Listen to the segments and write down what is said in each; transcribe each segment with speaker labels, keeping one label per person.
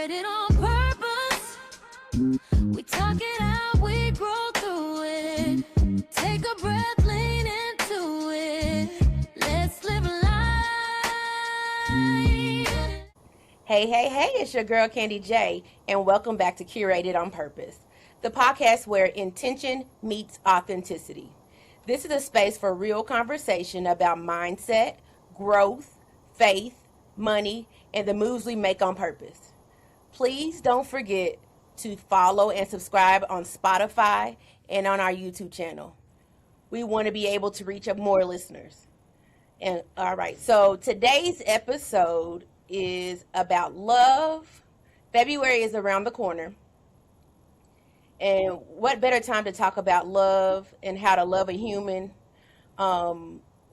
Speaker 1: Curated on purpose. We talk it out, we grow through it. Take a breath, lean into it. Let's live life.
Speaker 2: Hey, it's your girl Candy J, and welcome back to Curated on Purpose, the podcast where intention meets authenticity. This is a space for real conversation about mindset, growth, faith, money, and the moves we make on purpose. Please don't forget to follow and subscribe on Spotify and on our YouTube channel. We want to be able to reach up more listeners. And all right, so today's episode is about love. February is around the corner. And what better time to talk about love and how to love a human?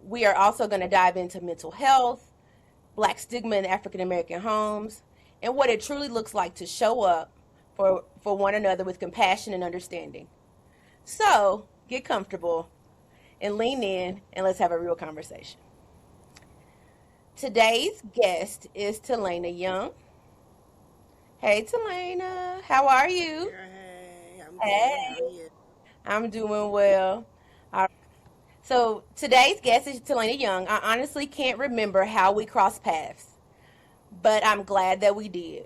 Speaker 2: We are also going to dive into mental health, Black stigma in African American homes, and what it truly looks like to show up for one another with compassion and understanding. So get comfortable and lean in, and let's have a real conversation. Today's guest is Talana Young. Hey, Talana, how are you?
Speaker 3: Hey, I'm good.
Speaker 2: Hey.
Speaker 3: How are you?
Speaker 2: I'm doing well. All right. So today's guest is Talana Young. I honestly can't remember how we crossed paths, but I'm glad that we did.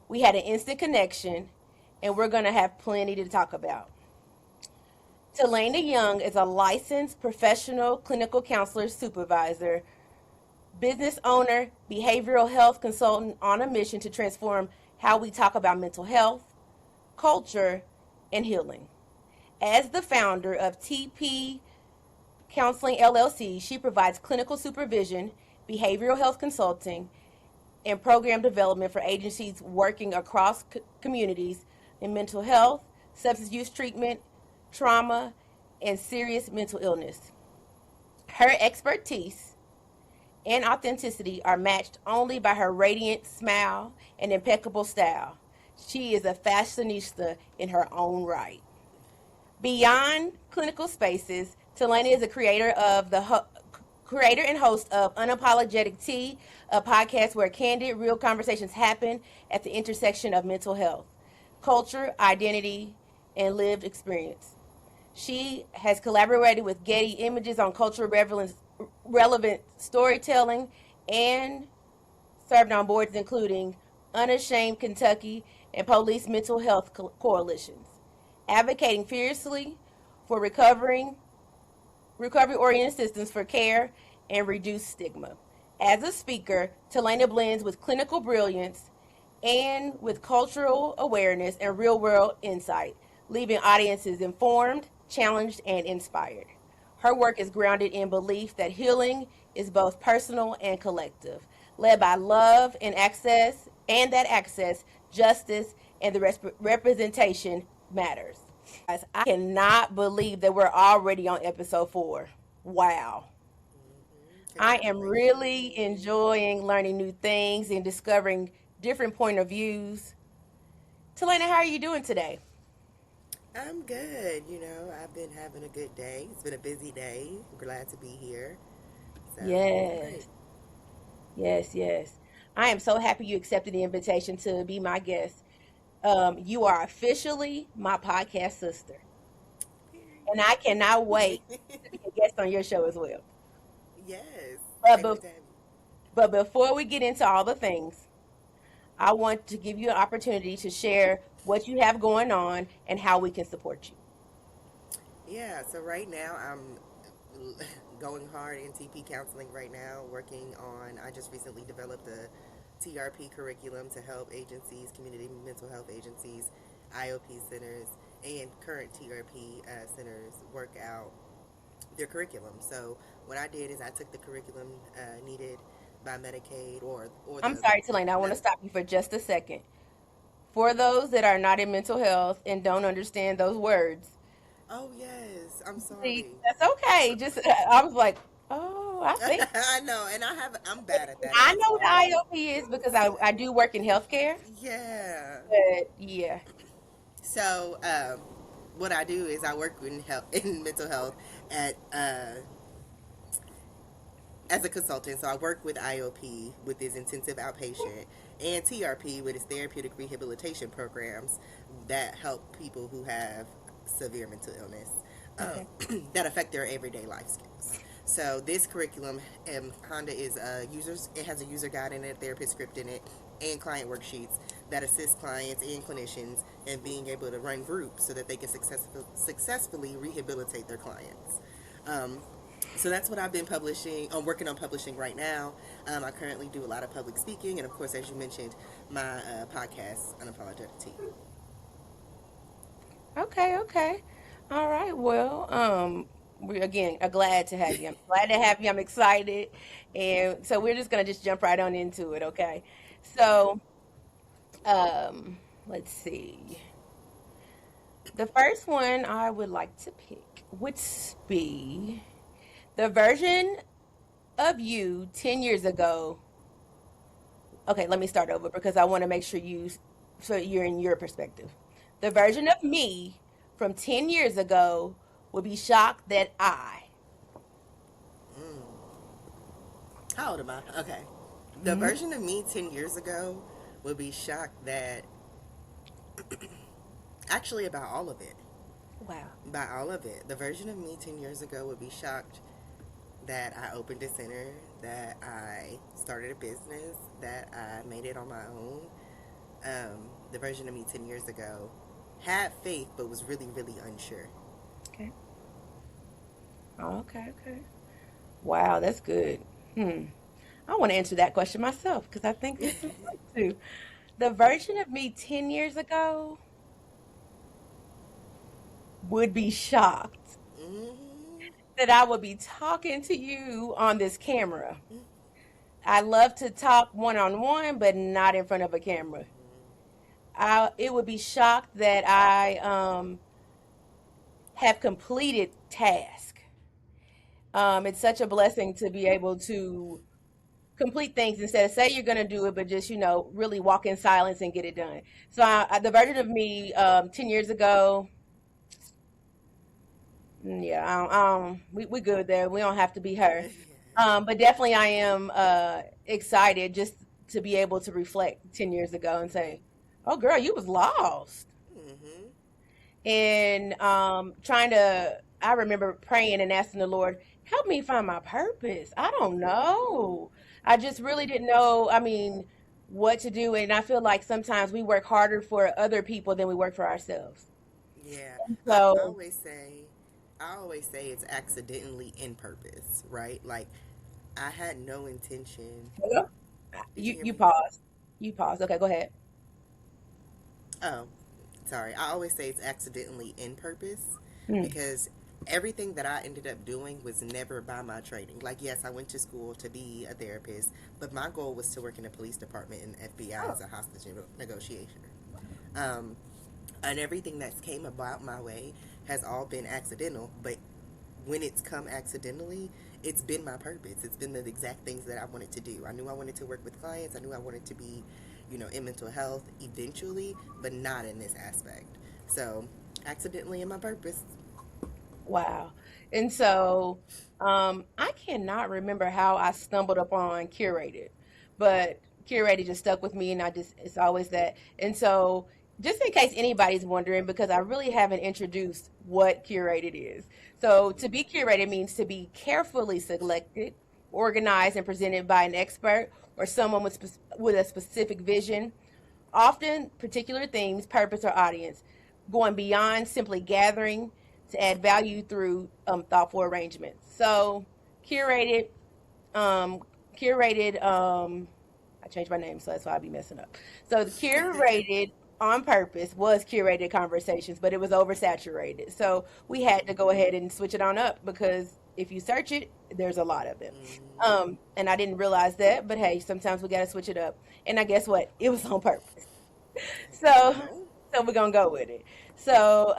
Speaker 2: We had an instant connection, and we're going to have plenty to talk about. Talana Young is a licensed professional clinical counselor supervisor, business owner, behavioral health consultant on a mission to transform how we talk about mental health, culture, and healing. As the founder of TP Counseling LLC, she provides clinical supervision, behavioral health consulting, and program development for agencies working across communities in mental health, substance use treatment, trauma, and serious mental illness. Her expertise and authenticity are matched only by her radiant smile and impeccable style. She is a fashionista in her own right. Beyond clinical spaces, Talana is a creator and host of Unapologetic Tea, a podcast where candid, real conversations happen at the intersection of mental health, culture, identity, and lived experience. She has collaborated with Getty Images on cultural relevant storytelling and served on boards including Unashamed Kentucky and Police Mental Health Coalitions, advocating fiercely for recovery-oriented systems for care and reduce stigma. As a speaker, Talana blends with clinical brilliance and with cultural awareness and real-world insight, leaving audiences informed, challenged, and inspired. Her work is grounded in belief that healing is both personal and collective, led by love and access, and that access, justice, and the representation matters. Guys, I cannot believe that we're already on episode 4. Wow. I am really enjoying learning new things and discovering different point of views. Talana, how are you doing today?
Speaker 3: I'm good. I've been having a good day. It's been a busy day. I'm glad to be here. So,
Speaker 2: Yes.
Speaker 3: great.
Speaker 2: Yes. I am so happy you accepted the invitation to be my guest. You are officially my podcast sister, and I cannot wait to be a guest on your show as well.
Speaker 3: Yes.
Speaker 2: But,
Speaker 3: Can't wait
Speaker 2: bef-
Speaker 3: to have you.
Speaker 2: but before we get into all the things, I want to give you an opportunity to share what you have going on and how we can support you.
Speaker 3: Yeah, so right now I'm going hard in TP counseling right now, I just recently developed a TRP curriculum to help agencies, community mental health agencies, IOP centers, and current TRP centers work out their curriculum. So what I did is I took the curriculum needed by Medicaid or
Speaker 2: I'm
Speaker 3: the
Speaker 2: sorry, Tulane, I want to
Speaker 3: med-
Speaker 2: stop you for just a second. For those that are not in mental health and don't understand those words,
Speaker 3: Oh yes, I'm
Speaker 2: see,
Speaker 3: sorry.
Speaker 2: that's okay. Just I was like, oh, I think
Speaker 3: I know, and I'm bad at that, and
Speaker 2: I
Speaker 3: that's
Speaker 2: know what
Speaker 3: why.
Speaker 2: IOP is because I do work in healthcare.
Speaker 3: Yeah.
Speaker 2: But yeah,
Speaker 3: So what I do is I work in health in mental health at as a consultant. So I work with IOP with this intensive outpatient, and TRP with its therapeutic rehabilitation programs that help people who have severe mental illness
Speaker 2: Okay.
Speaker 3: that affect their everyday life skills. So this curriculum, Honda is users. It has a user guide in it, therapist script in it, and client worksheets that assist clients and clinicians in being able to run groups so that they can successfully rehabilitate their clients. Um, so that's what I've been publishing. I'm working on publishing right now. I currently do a lot of public speaking, and of course, as you mentioned, my podcast, Unapologetic Tea.
Speaker 2: Okay, okay. All right. Well, we again are glad to have you. I'm glad to have you. I'm excited. And so we're just gonna just jump right on into it, okay? So, let's see. The first one I would like to pick would be the version of you 10 years ago. Okay, let me start over because I want to make sure so you're in your perspective. The
Speaker 3: Okay.
Speaker 2: version of me from 10 years ago would be shocked that
Speaker 3: How old am I? Okay. The
Speaker 2: Mhm.
Speaker 3: version of me 10 years ago would be shocked that, actually, about all of it.
Speaker 2: Wow.
Speaker 3: By all of it. The version of me 10 years ago would be shocked that I opened a center, that I started a business, that I made it on my own. The version of me 10 years ago had faith but was really, really unsure.
Speaker 2: Okay. Okay, okay. Wow, that's good. Hmm. I want to answer that question myself because I think it's important too. The version of me 10 years ago would be shocked
Speaker 3: Mm-hmm.
Speaker 2: that I would be talking to you on this camera. I love to talk one on one, but not in front of a camera. It would be shocked that I have completed task. It's such a blessing to be able to complete things instead of say you're going to do it, but just, really walk in silence and get it done. So the version of me 10 years ago, yeah, we good there. We don't have to be her. But definitely I am excited just to be able to reflect 10 years ago and say, oh, girl, you was lost.
Speaker 3: Mm-hmm.
Speaker 2: And I remember praying and asking the Lord, help me find my purpose. I don't know. I just really didn't know, I mean, what to do. And I feel like sometimes we work harder for other people than we work for ourselves.
Speaker 3: Yeah. I
Speaker 2: So,
Speaker 3: always say, I always say it's accidentally in purpose, right? Like, I had no intention.
Speaker 2: hello?
Speaker 3: Did you
Speaker 2: you
Speaker 3: hear
Speaker 2: you
Speaker 3: me?
Speaker 2: pause. You pause. Okay, go ahead.
Speaker 3: Oh, sorry. I always say it's accidentally in purpose
Speaker 2: Mm.
Speaker 3: because everything that I ended up doing was never by my training. Like, yes, I went to school to be a therapist, but my goal was to work in the police department and FBI
Speaker 2: Oh,
Speaker 3: as a hostage negotiator. Um, and everything that's came about my way has all been accidental, but when it's come accidentally, it's been my purpose. It's been the exact things that I wanted to do. I knew I wanted to work with clients. I knew I wanted to be, in mental health eventually, but not in this aspect. So, accidentally in my purpose.
Speaker 2: wow. And so, I cannot remember how I stumbled upon Curated, but Curated just stuck with me, and it's always that. And so, just in case anybody's wondering, because I really haven't introduced what Curated is. So, to be curated means to be carefully selected, organized, and presented by an expert or someone with a specific vision, often particular themes, purpose, or audience, going beyond simply gathering to add value through thoughtful arrangements. So, curated, um, curated. I changed my name, so that's why I'll be messing up. So, the curated on purpose was curated conversations, but it was oversaturated. So we had to go ahead and switch it on up because if you search it, there's a lot of them.
Speaker 3: Mm-hmm.
Speaker 2: And I didn't realize that, but hey, sometimes we got to switch it up. And I guess what? It was on purpose. So,
Speaker 3: Well,
Speaker 2: so we're gonna go with it. So,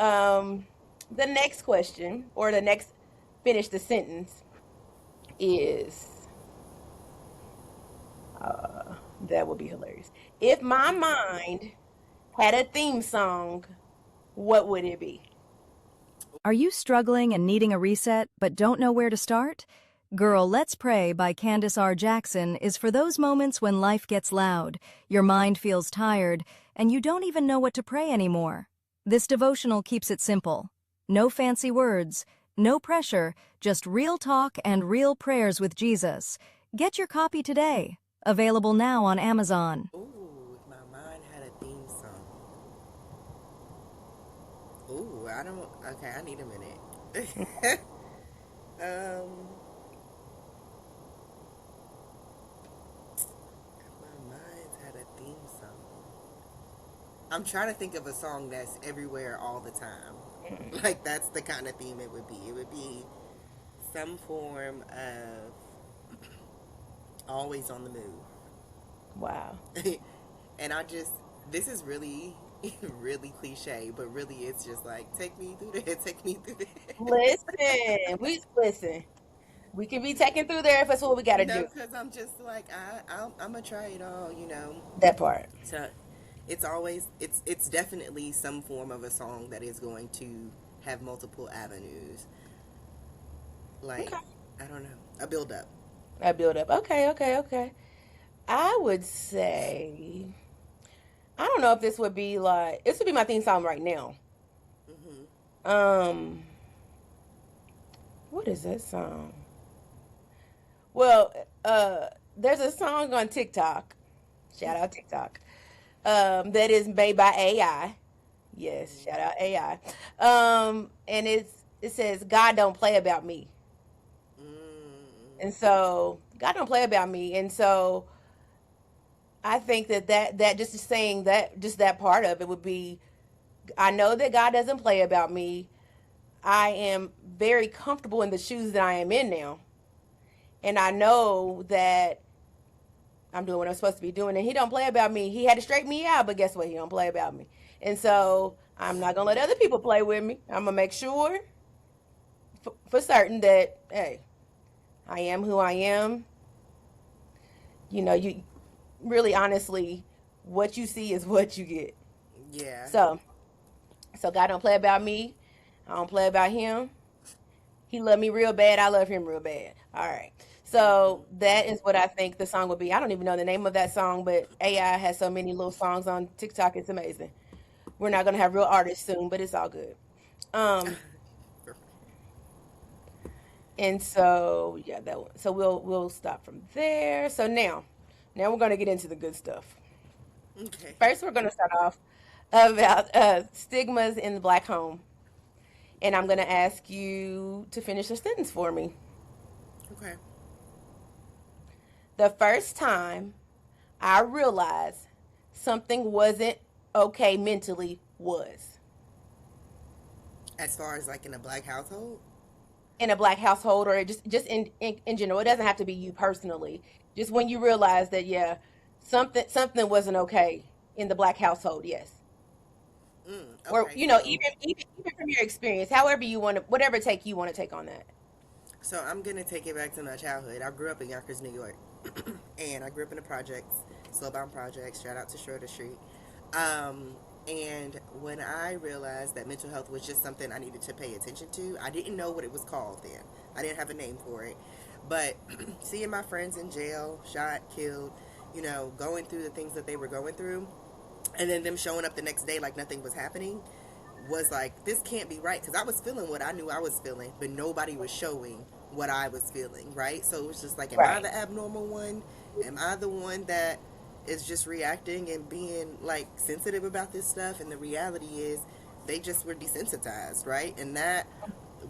Speaker 2: the next question, or the next finish the sentence is, that would be hilarious. If my mind had a theme song, what would it be?
Speaker 4: Are you struggling and needing a reset but don't know where to start? Girl, Let's Pray by Candace R. Jackson is for those moments when life gets loud, your mind feels tired, and you don't even know what to pray anymore. This devotional keeps it simple. No fancy words, no pressure, just real talk and real prayers with Jesus. Get your copy today. Available now on Amazon.
Speaker 3: Ooh, if my mind had a theme song. Ooh, I don't. Okay, I need a minute. um, if my mind had a theme song. I'm trying to think of a song that's everywhere all the time. Like that's the kind of theme it would be. It would be some form of always on the move.
Speaker 2: Wow.
Speaker 3: And I just, this is really, really cliche, but really it's just like, take me through there, take me through there.
Speaker 2: Listen. We can be taken through there if that's what we got to
Speaker 3: No,
Speaker 2: do.
Speaker 3: because I'm just like, I'm going to try it all, you know.
Speaker 2: That part.
Speaker 3: So it's always, it's definitely some form of a song that is going to have multiple avenues. Like,
Speaker 2: Okay.
Speaker 3: I don't know, a build up.
Speaker 2: I build up. Okay. I would say, I don't know if this would be like, this would be my theme song right now.
Speaker 3: Hmm.
Speaker 2: Um, what is that song? Well, there's a song on TikTok. Shout out TikTok. That is made by AI. Yes, shout out AI. And it says God don't play about me.
Speaker 3: Mm.
Speaker 2: And so God don't play about me. And so I think that just saying that, just that part of it would be, I know that God doesn't play about me. I am very comfortable in the shoes that I am in now. And I know that I'm doing what I'm supposed to be doing. And he don't play about me. He had to straighten me out, but guess what? He don't play about me. And so I'm not gonna let other people play with me. I'm gonna make sure for certain that, hey, I am who I am. You know, you really honestly, what you see is what you get.
Speaker 3: Yeah.
Speaker 2: So God don't play about me. I don't play about him. He loved me real bad. I love him real bad. All right.
Speaker 3: Hmm.
Speaker 2: So that is what I think the song would be. I don't even know the name of that song, but AI has so many little songs on TikTok. It's amazing. We're not gonna have real artists soon, but it's all good. Um, and so yeah, that one. So we'll stop from there. So now we're gonna get into the good stuff.
Speaker 3: Okay.
Speaker 2: First, we're gonna start off about stigmas in the black home, and I'm gonna ask you to finish a sentence for me.
Speaker 3: Okay.
Speaker 2: The first time I realized something wasn't okay mentally was
Speaker 3: As far as like in a black household.
Speaker 2: in a black household, or just in general. It doesn't have to be you personally. Just when you realize that, yeah, something wasn't okay in the black household. Yes. Or
Speaker 3: Okay,
Speaker 2: you know,
Speaker 3: so
Speaker 2: even from your experience, however you want to, whatever take you want to take on that.
Speaker 3: I'm gonna take it back to my childhood. I grew up in Yonkers, New York, and I grew up in the projects, Slowbound Projects. Shout out to Schroeder Street. Um, and when I realized that mental health was just something I needed to pay attention to, I didn't know what it was called then. I didn't have a name for it. But seeing my friends in jail, shot, killed, you know, going through the things that they were going through, and then them showing up the next day like nothing was happening, was like, this can't be right, because I was feeling what I knew I was feeling, but nobody was showing what I was feeling, right? So it was just like, am I
Speaker 2: Right.
Speaker 3: the abnormal one? Am I the one that is just reacting and being like sensitive about this stuff? And the reality is they just were desensitized, right? And that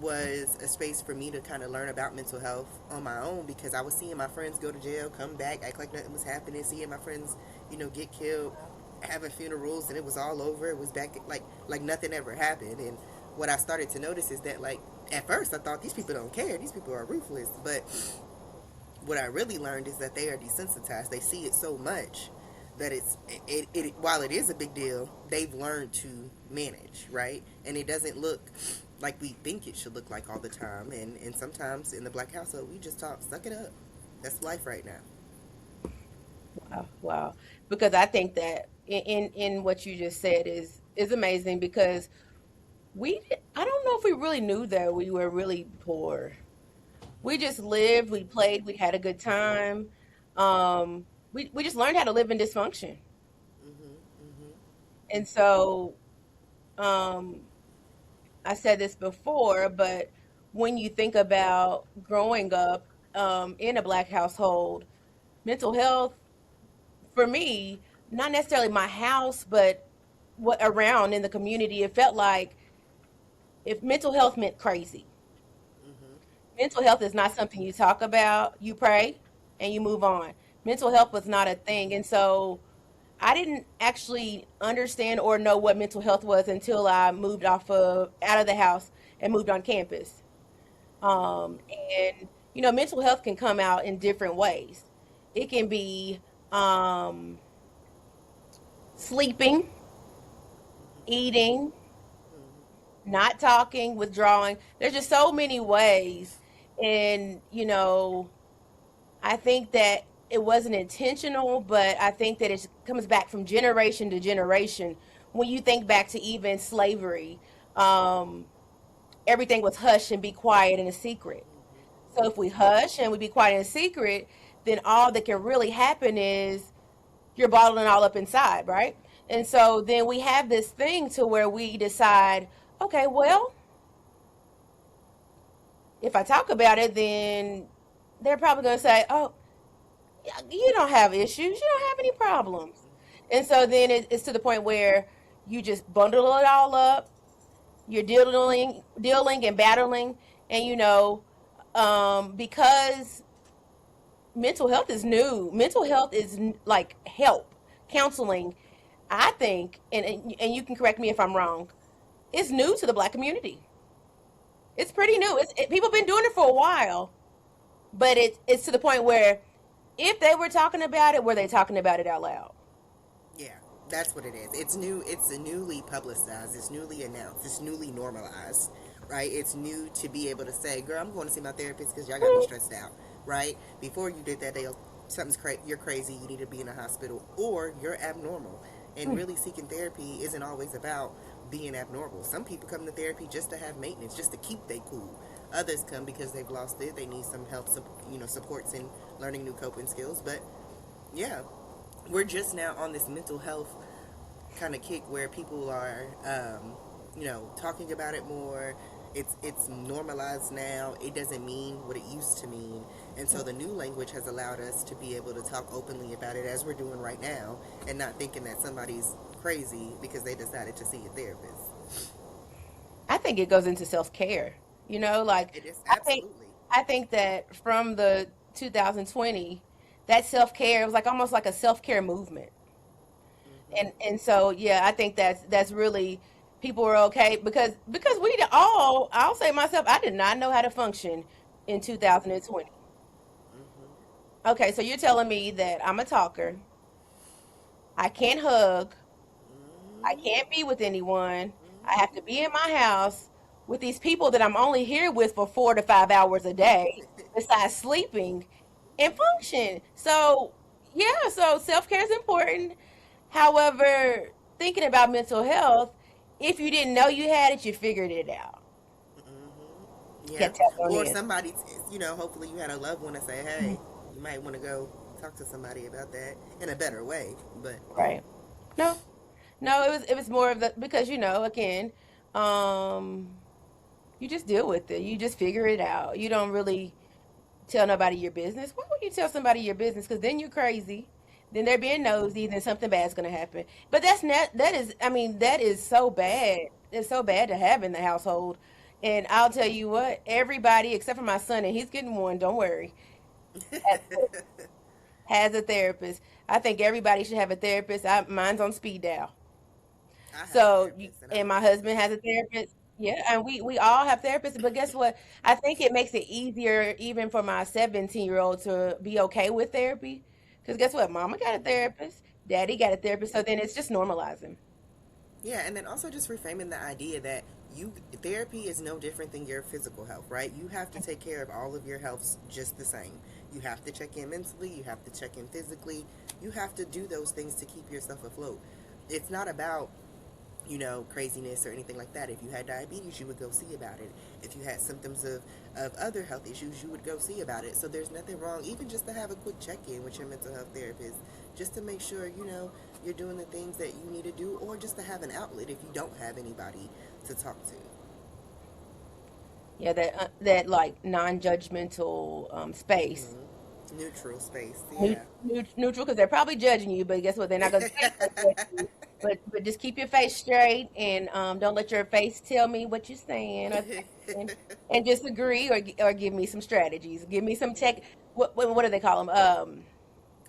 Speaker 3: was a space for me to kind of learn about mental health on my own, because I was seeing my friends go to jail, come back, act like nothing was happening, seeing my friends, you know, get killed, having funerals, and it was all over. It was back like nothing ever happened. And what I started to notice is that, like, at first I thought these people don't care, these people are ruthless, but what I really learned is that they are desensitized. They see it so much that it while it is a big deal, they've learned to manage, right? And it doesn't look like we think it should look like all the time. And sometimes in the black household, we just talk, suck it up. That's life right now.
Speaker 2: Wow. Because I think that in what you just said is amazing because I don't know if we really knew that we were really poor. we just lived, we played, we had a good time. We just learned how to live in dysfunction.
Speaker 3: Mhm. Mhm.
Speaker 2: And so, um, I said this before, but when you think about growing up in a black household, mental health for me, not necessarily my house, but what around in the community, it felt like if mental health meant crazy.
Speaker 3: Mhm.
Speaker 2: Mental health is not something you talk about, you pray, and you move on. Mental health was not a thing. And so I didn't actually understand or know what mental health was until I moved out of the house and moved on campus. Um, and mental health can come out in different ways. It can be um, sleeping, eating,
Speaker 3: Mhm.
Speaker 2: not talking, withdrawing. There's just so many ways. And, I think that it wasn't intentional, but I think that it comes back from generation to generation. When you think back to even slavery, um, everything was hush and be quiet and a secret. So if we hush and we be quiet and secret, then all that can really happen is you're bottling all up inside, right? And so then we have this thing to where we decide, okay, well, if I talk about it, then they're probably going to say, oh, you don't have issues, you don't have any problems. And so then it's to the point where you just bundle it all up. You're dealing and battling, and because mental health is new. Mental health is like help, counseling. I think, and you can correct me if I'm wrong. It's new to the black community. It's pretty new. People been doing it for a while, but it's to the point where if they were talking about it, were they talking about it out loud?
Speaker 3: Yeah, that's what it is. It's new. It's newly publicized. It's newly announced. It's newly normalized, right? It's new to be able to say, "Girl, I'm going to see my therapist because y'all got me stressed out." Right? Before you did that, they'll you're crazy. You need to be in a hospital, or you're abnormal. And really, seeking therapy isn't always about being abnormal. Some people come to therapy just to have maintenance, just to keep they cool. Others come because they've lost it. They need some help, supports in learning new coping skills. But yeah, we're just now on this mental health kind of kick where people are, talking about it more. It's normalized now. It doesn't mean what it used to mean, and so the new language has allowed us to be able to talk openly about it as we're doing right now, and not thinking that somebody's crazy because they decided to see a therapist.
Speaker 2: I think it goes into self care. Like
Speaker 3: It is
Speaker 2: I think
Speaker 3: absolutely.
Speaker 2: I think that from the 2020, that self care, it was like almost like a self care movement. And so yeah, I think that's really people were okay because we all, I'll say myself, I did not know how to function in 2020. Okay, so you're telling me that I'm a talker, I can't hug, I can't be with anyone, I have to be in my house with these people that I'm only here with for 4 to 5 hours a day, besides sleeping and function. So yeah, so self care is important. However, thinking about mental health, if you didn't know you had it, you figured it out.
Speaker 3: Yeah,
Speaker 2: Get tapped on
Speaker 3: or
Speaker 2: in.
Speaker 3: somebody, hopefully you had a loved one to say, hey, you might want to go talk to somebody about that in a better way. But yeah.
Speaker 2: Right. No, no, it was more of the because again, um, you just deal with it. You just figure it out. You don't really tell nobody your business. Why would you tell somebody your business? Because then you're crazy. Then they're being nosy. Then something bad's gonna happen. But that's not. That is. I mean, that is so bad. It's so bad to have in the household. And I'll tell you what. Everybody except for my son, and he's getting one. Don't worry. Has a therapist. I think everybody should have a therapist. Mine's on speed dial.
Speaker 3: I have a
Speaker 2: So,
Speaker 3: therapist and I
Speaker 2: and my
Speaker 3: love it.
Speaker 2: husband has a therapist. Yeah, and we all have therapists. But guess what? I think it makes it easier even for my 17-year-old to be okay with therapy. Because guess what? Mama got a therapist, daddy got a therapist. So then it's just normalizing.
Speaker 3: Yeah, and then also just reframing the idea that you therapy is no different than your physical health, right? You have to take care of all of your healths just the same. You have to check in mentally, you have to check in physically, you have to do those things to keep yourself afloat. It's not about craziness or anything like that. If you had diabetes, you would go see about it. If you had symptoms of other health issues, you would go see about it. So there's nothing wrong, even just to have a quick check-in with your mental health therapist, just to make sure, you're doing the things that you need to do, or just to have an outlet if you don't have anybody to talk to.
Speaker 2: Yeah, that like non-judgmental space.
Speaker 3: Neutral space,
Speaker 2: Neut-
Speaker 3: yeah.
Speaker 2: Neutral, because they're probably judging you, but guess what? They're not going to tell you they're judging you. But just keep your face straight, and don't let your face tell me what you're saying or thinking, and just agree, or give me some strategies. Give me some tech. What do they call them?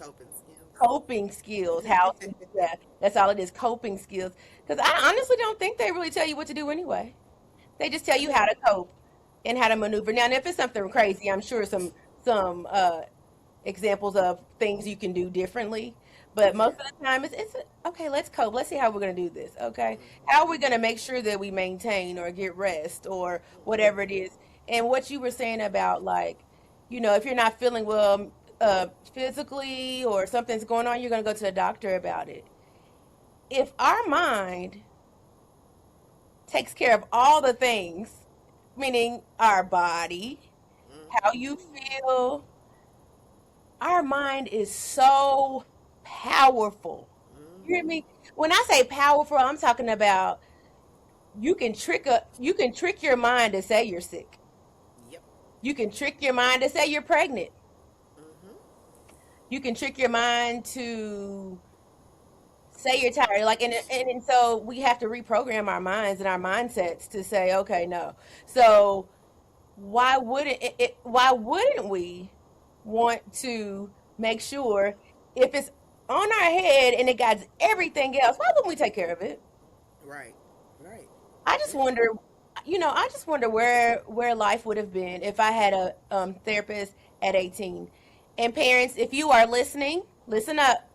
Speaker 3: Coping skills.
Speaker 2: Coping skills. How to, yeah, that's all it is. Coping skills. Because I honestly don't think they really tell you what to do anyway. They just tell you how to cope and how to maneuver. Now, and if it's something crazy, I'm sure some examples of things you can do differently. But most
Speaker 3: Yeah.
Speaker 2: of the time, it's okay. Let's cope. Let's see how we're going to do this. Okay, how are we going to make sure that we maintain or get rest or whatever it is? And what you were saying about, like, if you're not feeling well physically, or something's going on, you're going to go to the doctor about it. If our mind takes care of all the things, meaning our body, how you feel, our mind is so powerful. You hear me? When I say powerful, I'm talking about you can trick your mind to say you're sick.
Speaker 3: Yep.
Speaker 2: You can trick your mind to say you're pregnant. You can trick your mind to say you're tired. Like, and so we have to reprogram our minds and our mindsets to say, okay, no. So why wouldn't we want to make sure, if it's on our head and it got everything else, why wouldn't we take care of it?
Speaker 3: Right. Right.
Speaker 2: I just
Speaker 3: Yeah.
Speaker 2: wonder, where life would have been if I had a therapist at 18. And parents, if you are listening, listen up.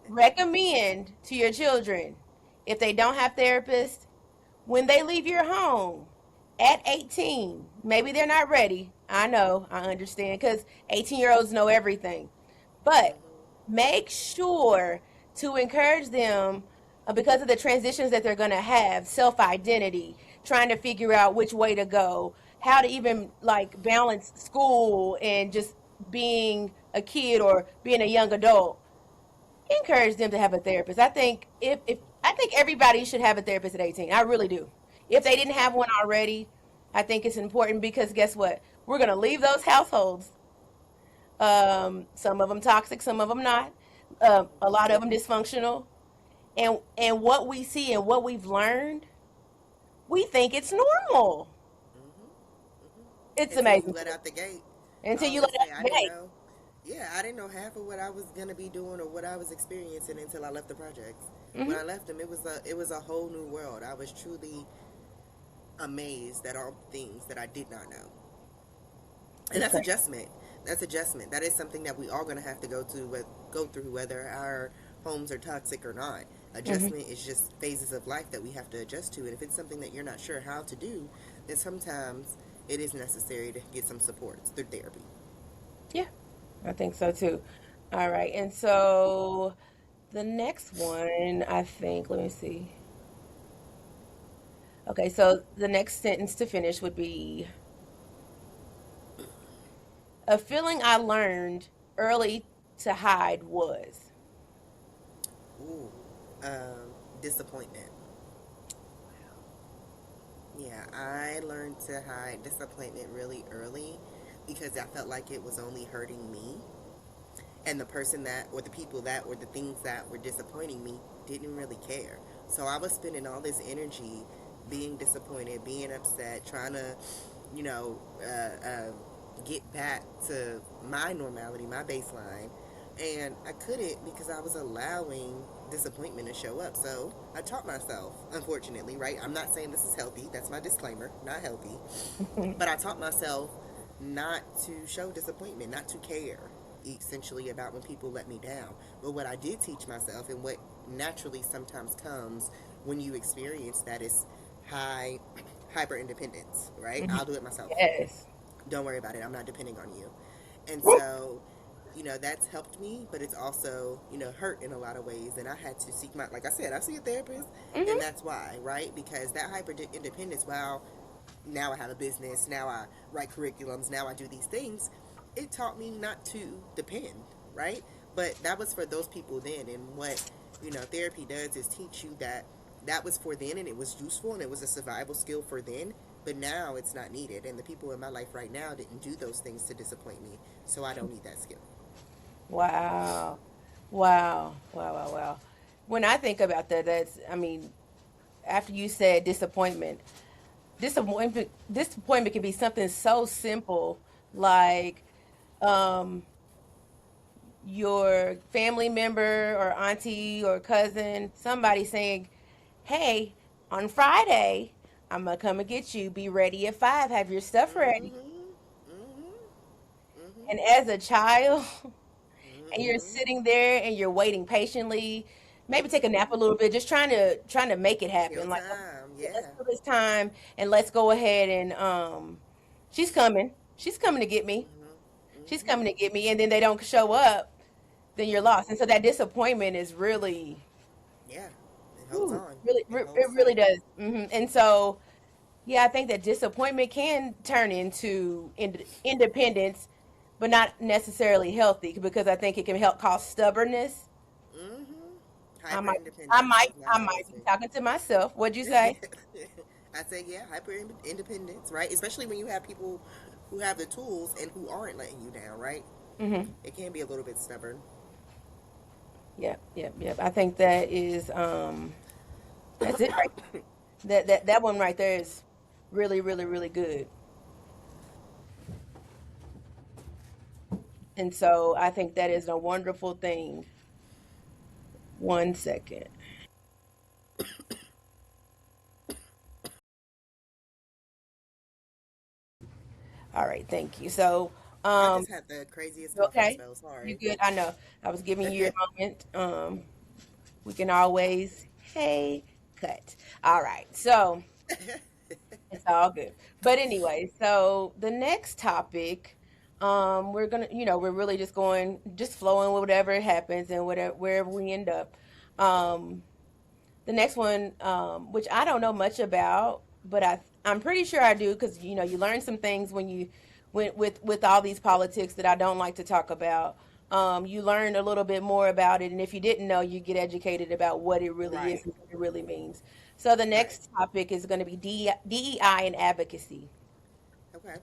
Speaker 2: Recommend to your children, if they don't have therapists, when they leave your home at 18, maybe they're not ready. I know, I understand, because 18-year-olds know everything. But make sure to encourage them, because of the transitions that they're going to have, self identity, trying to figure out which way to go, how to even like balance school and just being a kid or being a young adult. Encourage them to have a therapist. I think everybody should have a therapist at 18. I really do. If they didn't have one already, I think it's important, because guess what? We're going to leave those households. Some of them toxic, some of them not. A lot of them dysfunctional. And what we see and what we've learned, we think it's normal. It's
Speaker 3: Until you
Speaker 2: amazing
Speaker 3: let out the gate. I
Speaker 2: until you let
Speaker 3: always
Speaker 2: it
Speaker 3: say
Speaker 2: out
Speaker 3: I
Speaker 2: the
Speaker 3: didn't
Speaker 2: gate.
Speaker 3: know. Yeah, I didn't know half of what I was gonna be doing or what I was experiencing until I left the projects. When I
Speaker 2: Hmm.
Speaker 3: left them, it was a whole new world. I was truly amazed at all things that I did not know, and
Speaker 2: It's
Speaker 3: that's
Speaker 2: crazy.
Speaker 3: adjustment. That's adjustment. That is something that we all gonna have to go through, whether our homes are toxic or not.
Speaker 2: Hmm.
Speaker 3: Adjustment is just phases of life that we have to adjust to, and if it's something that you're not sure how to do, then sometimes it is necessary to get some support through therapy.
Speaker 2: Yeah, I think so too. All right. And so the next one, I think, let me see. Okay, so the next sentence to finish would be, a feeling I learned early to hide was.
Speaker 3: Ooh, disappointment. Yeah, I learned to hide disappointment really early because I felt like it was only hurting me. And the person that, or the people that, or the things that were disappointing me didn't really care. So I was spending all this energy being disappointed, being upset, trying to, you know, get back to my normality, my baseline. And I couldn't because I was allowing disappointment to show up. So I taught myself, unfortunately, right? I'm not saying this is healthy. That's my disclaimer, not healthy. But I taught myself not to show disappointment, not to care essentially about when people let me down. But what I did teach myself, and what naturally sometimes comes when you experience that, is high hyper independence, right?
Speaker 2: Mhm.
Speaker 3: I'll do it myself.
Speaker 2: Yes.
Speaker 3: Don't worry about it. I'm not depending on you. And so that's helped me, but it's also, hurt in a lot of ways. And I had to seek my, like I said, I see a therapist, and
Speaker 2: Hmm.
Speaker 3: that's why, right? Because that hyper independence, wow, now I have a business, now I write curriculums, now I do these things. It taught me not to depend, right? But that was for those people then. And what, therapy does is teach you that that was for then and it was useful and it was a survival skill for then. But now it's not needed. And the people in my life right now didn't do those things to disappoint me. So I don't need that skill.
Speaker 2: Wow. Wow. Wow. Wow. Wow. When I think about that, I mean, after you said disappointment can be something so simple like um, your family member or auntie or cousin, somebody saying, "Hey, on Friday, I'm gonna come and get you. Be ready at 5. Have your stuff ready."
Speaker 3: Mm-hmm. Mm-hmm.
Speaker 2: And as a child, and you're
Speaker 3: Mm-hmm.
Speaker 2: sitting there and you're waiting patiently, maybe take a nap a little bit, just trying to make it
Speaker 3: Kill
Speaker 2: happen. Like,
Speaker 3: time.
Speaker 2: okay, let's
Speaker 3: Yeah.
Speaker 2: do this time and let's go ahead and she's coming. She's coming to get me.
Speaker 3: Mm-hmm.
Speaker 2: She's
Speaker 3: Mm-hmm.
Speaker 2: coming to get me, and then they don't show up, then you're lost. And so that disappointment is really,
Speaker 3: Yeah. It holds
Speaker 2: whew,
Speaker 3: on.
Speaker 2: really,
Speaker 3: It
Speaker 2: it
Speaker 3: holds
Speaker 2: really
Speaker 3: tight.
Speaker 2: does. And so, yeah, I think that disappointment can turn into independence, but not necessarily healthy because I think it can help cause stubbornness.
Speaker 3: Mm-hmm.
Speaker 2: I
Speaker 3: Hyper
Speaker 2: might, I
Speaker 3: independence
Speaker 2: might,
Speaker 3: is not
Speaker 2: I might be
Speaker 3: healthy.
Speaker 2: talking to myself. What'd you say?
Speaker 3: I say, yeah, hyper independence, right? Especially when you have people who have the tools and who aren't letting you down, right?
Speaker 2: Mm-hmm.
Speaker 3: It can be a little bit stubborn.
Speaker 2: Yep, yep, yep. I think that is that's it right. That one right there is really, really, really good. And so I think that is a wonderful thing. 1 second. All right, thank you. So,
Speaker 3: I
Speaker 2: um,
Speaker 3: just had the craziest
Speaker 2: you
Speaker 3: coughing
Speaker 2: okay?
Speaker 3: spell.
Speaker 2: You
Speaker 3: Sorry.
Speaker 2: good? I know. I was giving you your moment. We can always, hey, cut. All right. So it's all good. But anyway, so the next topic, we're gonna, we're really just going, just flowing with whatever happens and whatever wherever we end up. Um, the next one, which I don't know much about, but I'm pretty sure I do because you learn some things when you went with all these politics that I don't like to talk about. You learn a little bit more about it, and if you didn't know, you get educated about what it really is
Speaker 3: Right.
Speaker 2: and what it really means. So the
Speaker 3: Right.
Speaker 2: next topic is going to be DEI and advocacy.
Speaker 3: Okay.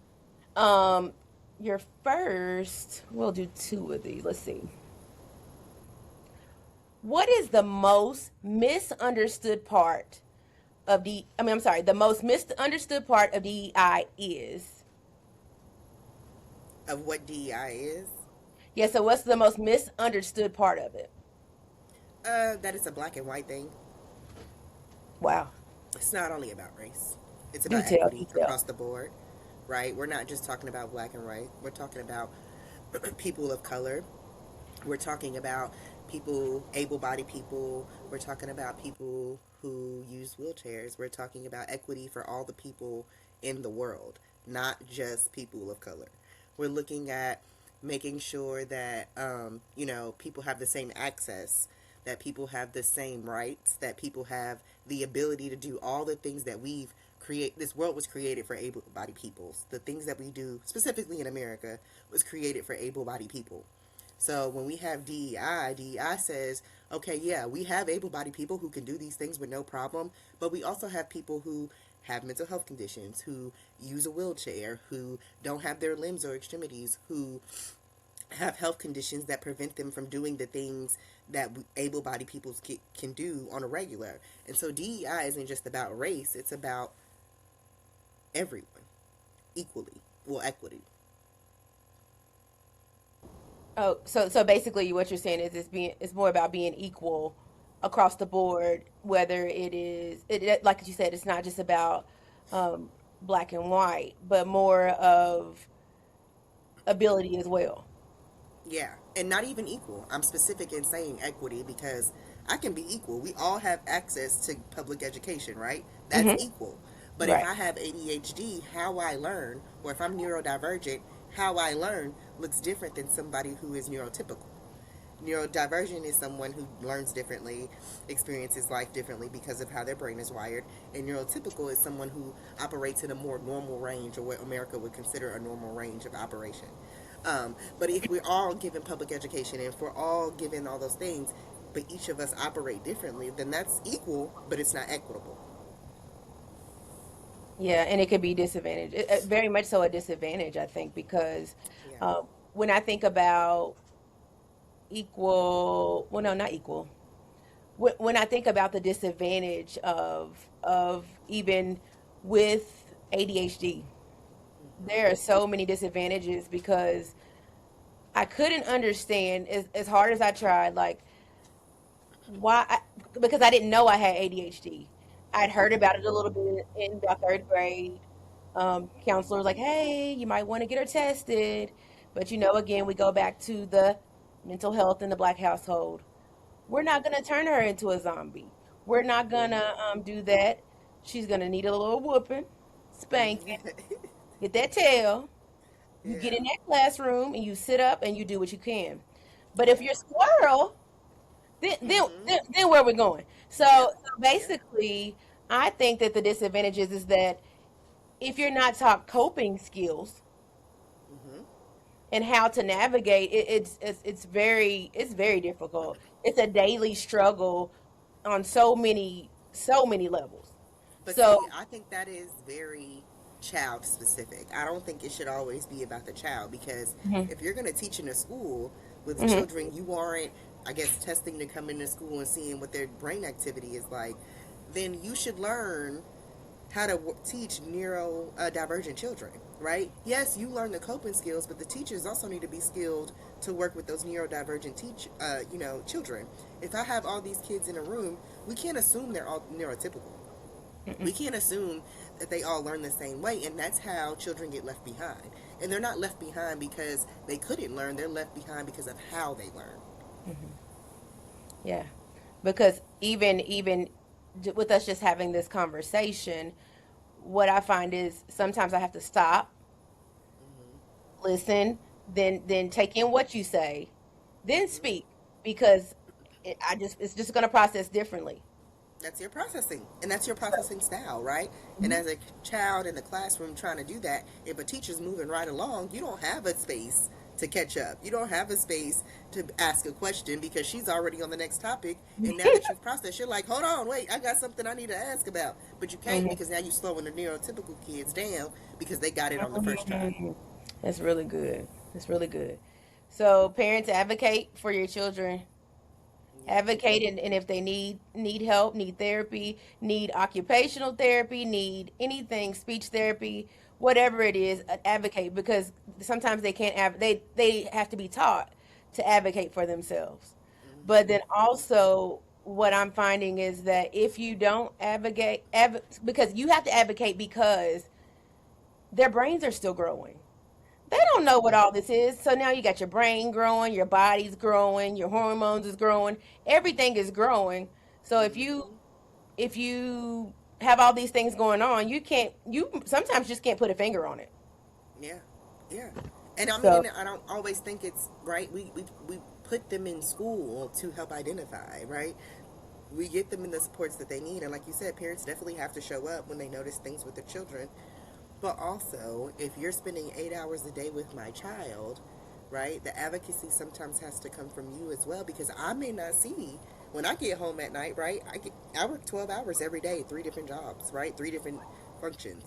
Speaker 2: Um, your first, we'll do two of these. Let's see. What is the most misunderstood part of I'm sorry, the most misunderstood part of DEI is.
Speaker 3: Of what DEI is,
Speaker 2: Yeah, so what's the most misunderstood part of it?
Speaker 3: that it's a black and white thing.
Speaker 2: Wow.
Speaker 3: It's not only about race. It's
Speaker 2: Do
Speaker 3: about
Speaker 2: tell, do
Speaker 3: equity
Speaker 2: tell.
Speaker 3: across the board, right? We're not just talking about black and white. We're talking about people of color. We're talking about people, able-bodied people. We're talking about people who use wheelchairs. We're talking about equity for all the people in the world, not just people of color. We're looking at making sure that people have the same access, that people have the same rights, that people have the ability to do all the things that we've create. This world was created for able-bodied peoples. The things that we do, specifically in America, was created for able-bodied people. So when we have DEI says, okay, yeah, we have able bodied people who can do these things with no problem, but we also have people who have mental health conditions, who use a wheelchair, who don't have their limbs or extremities, who have health conditions that prevent them from doing the things that able bodied people can do on a regular. And so DEI isn't just about race, it's about everyone equally. Well, equity.
Speaker 2: Oh, so basically what you're saying is it's more about being equal across the board, whether like you said, it's not just about um, black and white, but more of ability as well.
Speaker 3: Yeah, and not even equal. I'm specific in saying equity because I can be equal. We all have access to public education, right? That's
Speaker 2: Hmm.
Speaker 3: equal. But if
Speaker 2: Right.
Speaker 3: I have ADHD, how I learn, or if I'm neurodivergent, how I learn looks different than somebody who is neurotypical. Neurodivergent is someone who learns differently, experiences life differently because of how their brain is wired. And neurotypical is someone who operates in a more normal range, or what America would consider a normal range of operation. But if we're all given public education and if we're all given all those things, but each of us operate differently, then that's equal, but it's not equitable.
Speaker 2: Yeah, and it could be disadvantage. Very much so a disadvantage, I think, because
Speaker 3: Yeah.
Speaker 2: when I think about equal, well, no, not equal. When I think about the disadvantage of even with ADHD, there are so many disadvantages because I couldn't understand as hard as I tried, like why because I didn't know I had ADHD. I'd heard about it a little bit in about third grade. Counselor was like, "Hey, you might want to get her tested," but again, we go back to the mental health in the black household. We're not gonna turn her into a zombie. We're not gonna do that. She's gonna need a little whooping, spanking, get that tail. You get
Speaker 3: Yeah.
Speaker 2: in that classroom and you sit up and you do what you can. But if you're squirrel, then where are we going? So,
Speaker 3: Yep.
Speaker 2: so
Speaker 3: Yep.
Speaker 2: basically, I think that the disadvantage is that if you're not taught coping skills
Speaker 3: Hmm.
Speaker 2: and how to navigate, it's very difficult. It's a daily struggle on so many levels.
Speaker 3: But
Speaker 2: So,
Speaker 3: see, I think that is very child specific. I don't think it should always be about the child, because
Speaker 2: mhm,
Speaker 3: if you're going to teach in a school with
Speaker 2: mhm,
Speaker 3: children you aren't, I guess, testing to come into school and seeing what their brain activity is like, then you should learn how to teach neurodivergent children, right? Yes, you learn the coping skills, but the teachers also need to be skilled to work with those neurodivergent children. If I have all these kids in a room, we can't assume they're all neurotypical.
Speaker 2: mhm,
Speaker 3: We can't assume that they all learn the same way, and that's how children get left behind. And they're not left behind because they couldn't learn, they're left behind because of how they learn.
Speaker 2: mhm. Yeah, because even with us just having this conversation, what I find is sometimes I have to stop, listen, then take in what you say, then speak because it's just going to process differently.
Speaker 3: That's your processing, and that's your
Speaker 2: So,
Speaker 3: processing style, right? And
Speaker 2: mhm,
Speaker 3: as a child in the classroom trying to do that, if a teacher's moving right along, you don't have a space to catch up. You don't have a space to ask a question because she's already on the next topic. And now that you've processed, you're like, hold on, wait, I got something I need to ask about. But you can't,
Speaker 2: mhm,
Speaker 3: because now you're slowing the neurotypical kids down because they got it on the first try.
Speaker 2: mhm. That's really good. That's really good. So parents, advocate for your children.
Speaker 3: Yep.
Speaker 2: Advocate, and if they need help, need therapy, need occupational therapy, need anything, speech therapy, whatever it is, advocate, because sometimes they can't they have to be taught to advocate for themselves. But then
Speaker 3: Hmm.
Speaker 2: also what I'm finding is that if you don't because you have to advocate because their brains are still growing. They don't know what all this is. So now you got your brain growing, your body's growing, your hormones is growing, everything is growing. So
Speaker 3: Hmm.
Speaker 2: if you have all these things going on, you sometimes just can't put a finger on it.
Speaker 3: Yeah, yeah. And I
Speaker 2: So
Speaker 3: mean, I don't always think it's right. We put them in school to help identify, right? We get them in the supports that they need. And like you said, parents definitely have to show up when they notice things with their children. But also, if you're spending 8 hours a day with my child, right, the advocacy sometimes has to come from you as well, because I may not see when I get home at night, right? I work 12 hours every day, three different jobs, right? Three different functions.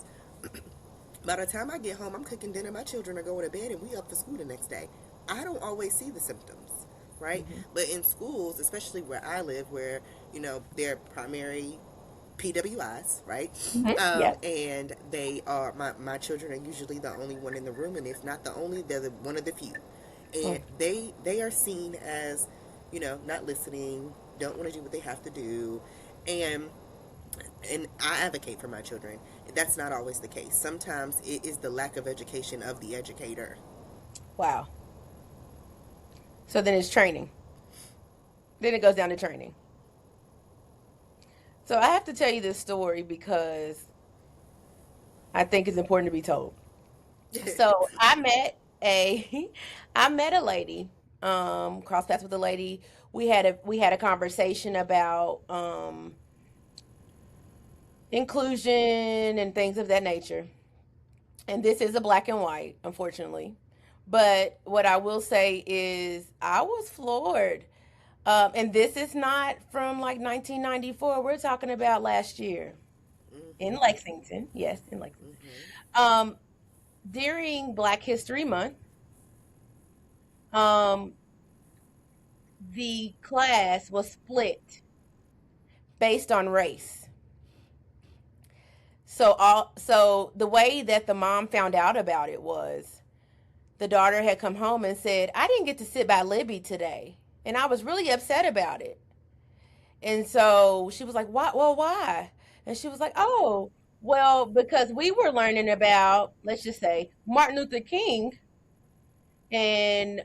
Speaker 3: By the time I get home, I'm cooking dinner, my children are going to bed, and we up for school the next day. I don't always see the symptoms, right?
Speaker 2: mhm,
Speaker 3: But in schools, especially where I live, where, they're primary PWIs, right?
Speaker 2: mhm, yes.
Speaker 3: And they are, my children are usually the only one in the room, and if not the only, they're one of the few. And
Speaker 2: Mm.
Speaker 3: they are seen as, not listening, don't want to do what they have to do, and I advocate for my children. That's not always the case. Sometimes it is the lack of education of the educator.
Speaker 2: Wow. So then it's training. Then it goes down to training. So I have to tell you this story because I think it's important to be told. So I met a I met a lady, crossed paths with a lady. We had a conversation about inclusion and things of that nature. And this is a black and white, unfortunately. But what I will say is I was floored. And this is not from like 1994. We're talking about last year in
Speaker 3: Mm-hmm.
Speaker 2: Lexington. Yes, in Lexington.
Speaker 3: Mm-hmm.
Speaker 2: Um, During Black History Month, um, the class was split based on race. So the way that the mom found out about it was the daughter had come home and said, "I didn't get to sit by Libby today." And I was really upset about it. And so she was like, "Why? Well, why?" And she was like, "Oh, well, because we were learning about, let's just say, Martin Luther King, and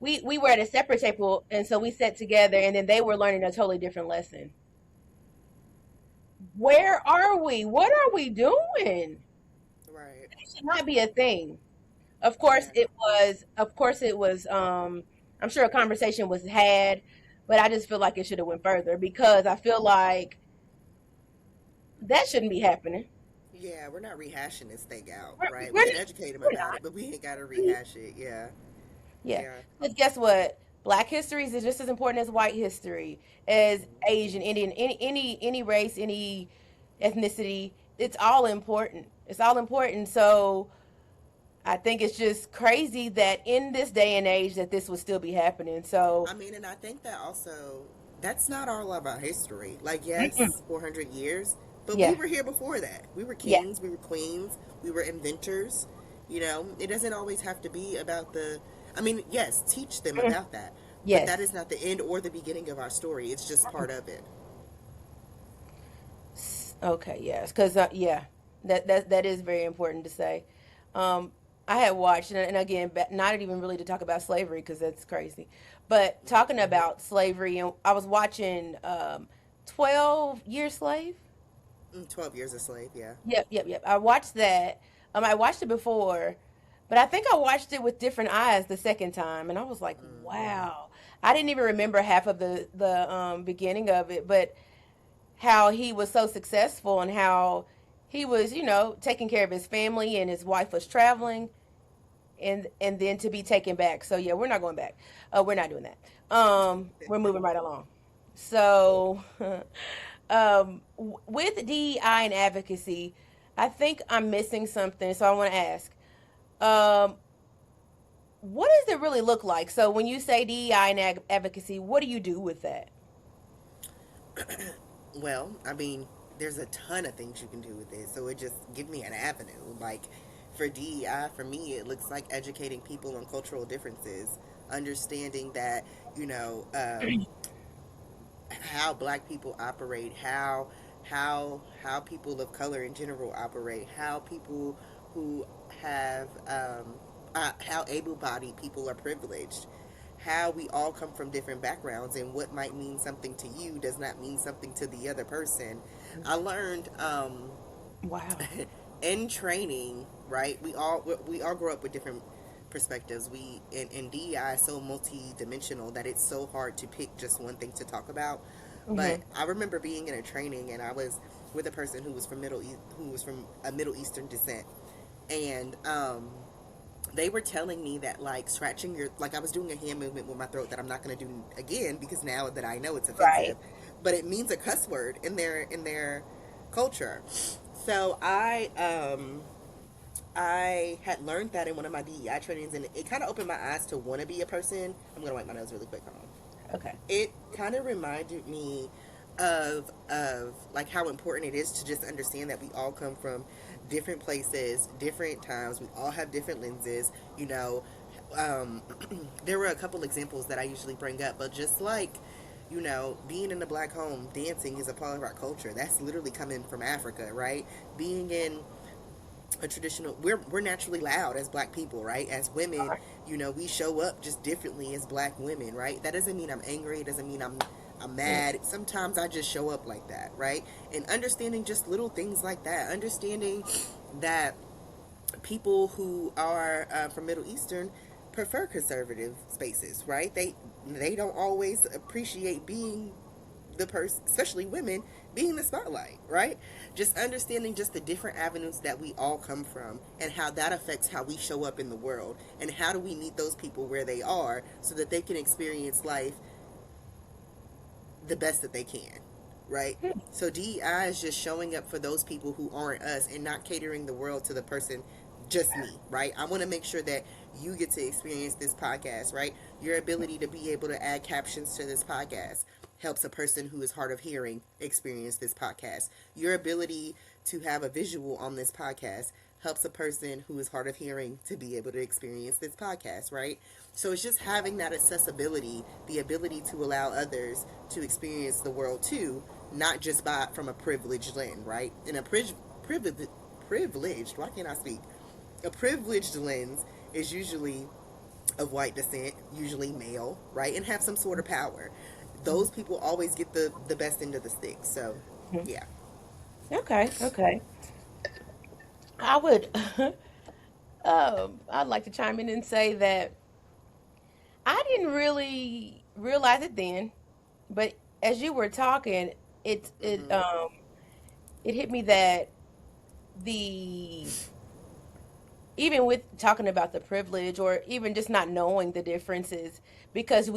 Speaker 2: we were at a separate table, and so we sat together, and then they were learning a totally different lesson. Where are we? What are we doing?
Speaker 3: Right.
Speaker 2: It should not be a thing. Of course,
Speaker 3: Yeah.
Speaker 2: it was. Of course, it was. I'm sure a conversation was had, but I just feel like it should have went further because I feel like that shouldn't be happening.
Speaker 3: Yeah, we're not rehashing this thing out,
Speaker 2: We're,
Speaker 3: right? We
Speaker 2: we're,
Speaker 3: can educate them
Speaker 2: we're
Speaker 3: about it, but we ain't got to
Speaker 2: not.
Speaker 3: rehash it. Yeah.
Speaker 2: Yeah,
Speaker 3: Yeah.
Speaker 2: because guess what? Black history is just as important as white history, as
Speaker 3: Mm-hmm.
Speaker 2: Asian, Indian, any race, any ethnicity. It's all important. It's all important. So I think it's just crazy that in this day and age that this would still be happening. So
Speaker 3: I mean, and I think that also, that's not all of our history. Like,
Speaker 2: mm-mm.
Speaker 3: yes, 400 years, but we
Speaker 2: Yeah,
Speaker 3: were here before that. We were
Speaker 2: yeah,
Speaker 3: kings, we were queens, we were inventors. You know, it doesn't always have to be about the. I mean, yes, teach them
Speaker 2: mm,
Speaker 3: about that, but that
Speaker 2: yes.
Speaker 3: is not the end or the beginning of our story. It's just part of it.
Speaker 2: Okay, yes, because yeah, that is very important to say. Um, I had watched, and again, not even really to talk about slavery because that's crazy, but talking
Speaker 3: Mm-hmm.
Speaker 2: about slavery, and I was watching 12 Year Slave.
Speaker 3: 12 years a slave, yeah.
Speaker 2: Yep. I watched that. I watched it before, but I think I watched it with different eyes the second time, and I was like,
Speaker 3: Mm-hmm.
Speaker 2: wow. I didn't even remember half of the beginning of it, but how he was so successful and how he was, taking care of his family and his wife was traveling and then to be taken back. So yeah, we're not going back. We're not doing that. We're moving right along. So with DEI and advocacy, I think I'm missing something. So I want to ask, um, what does it really look like? So when you say DEI and advocacy, what do you do with that?
Speaker 3: Well, I mean, there's a ton of things you can do with it. So it just give me an avenue. Like for DEI, for me, it looks like educating people on cultural differences, understanding that you know how Black people operate, how people of color in general operate, how people who have how able-bodied people are privileged, how we all come from different backgrounds, and what might mean something to you does not mean something to the other person. I learned
Speaker 2: Wow.
Speaker 3: in training, right? We all grow up with different perspectives. We in DEI is so multi-dimensional that it's so hard to pick just one thing to talk about. But
Speaker 2: Hmm.
Speaker 3: I remember being in a training, and I was with a person who was from who was from a Middle Eastern descent, and they were telling me that like scratching your, like I was doing a hand movement with my throat that I'm not going to do again because now that I know it's
Speaker 2: Right.
Speaker 3: offensive, but it means a cuss word in their culture. So I had learned that in one of my DEI trainings, and it kind of opened my eyes to want to be a person. I'm gonna wipe my nose really quick. Hold on.
Speaker 2: Okay.
Speaker 3: It kind of reminded me of like how important it is to just understand that we all come from different places, different times. We all have different lenses. You know, um, there were a couple examples that I usually bring up, but just like being in a Black home, dancing is a part of our culture. That's literally coming from Africa, right? Being in a traditional, we're naturally loud as Black people, right? As women, we show up just differently as Black women, right? That doesn't mean I'm angry. It doesn't mean I'm
Speaker 2: Mm.
Speaker 3: mad. Sometimes I just show up like that, right? And understanding just little things like that, understanding that people who are from Middle Eastern prefer conservative spaces, right? They don't always appreciate being the person, especially women, being the spotlight, right? Just understanding just the different avenues that we all come from and how that affects how we show up in the world, and how do we meet those people where they are so that they can experience life the best that they can, right? So DEI is just showing up for those people who aren't us and not catering the world to the person, just me, right? I want to make sure that you get to experience this podcast, right? Your ability to be able to add captions to this podcast helps a person who is hard of hearing experience this podcast. Your ability to have a visual on this podcast helps a person who is hard of hearing to be able to experience this podcast, right? So it's just having that accessibility, the ability to allow others to experience the world too, not just by from a privileged lens, right? And a privileged, why can't I speak? A privileged lens is usually of white descent, usually male, right? And have some sort of power. Those people always get the best end of the stick. So, yeah.
Speaker 2: Okay, okay. I would, I'd like to chime in and say that I didn't really realize it then, but as you were talking, it it
Speaker 3: Mm-hmm.
Speaker 2: um it hit me that the even with talking about the privilege or even just not knowing the differences because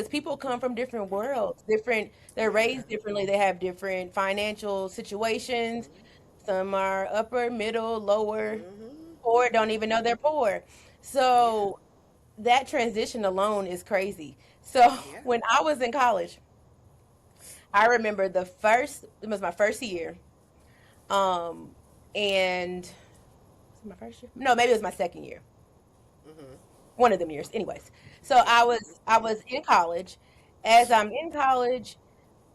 Speaker 2: people come from different worlds, different, they're
Speaker 3: Yeah.
Speaker 2: raised differently, they have different financial situations.
Speaker 3: Mm-hmm.
Speaker 2: Some are upper, middle, lower,
Speaker 3: Mm-hmm.
Speaker 2: poor, don't even know they're poor.
Speaker 3: Yeah.
Speaker 2: So that transition alone is crazy. So
Speaker 3: Yeah.
Speaker 2: when I was in college, I remember it was my first year. Um, and was it my first year? No, maybe it was my second year.
Speaker 3: Mm-hmm.
Speaker 2: One of them years. Anyways. So I was in college. As I'm in college,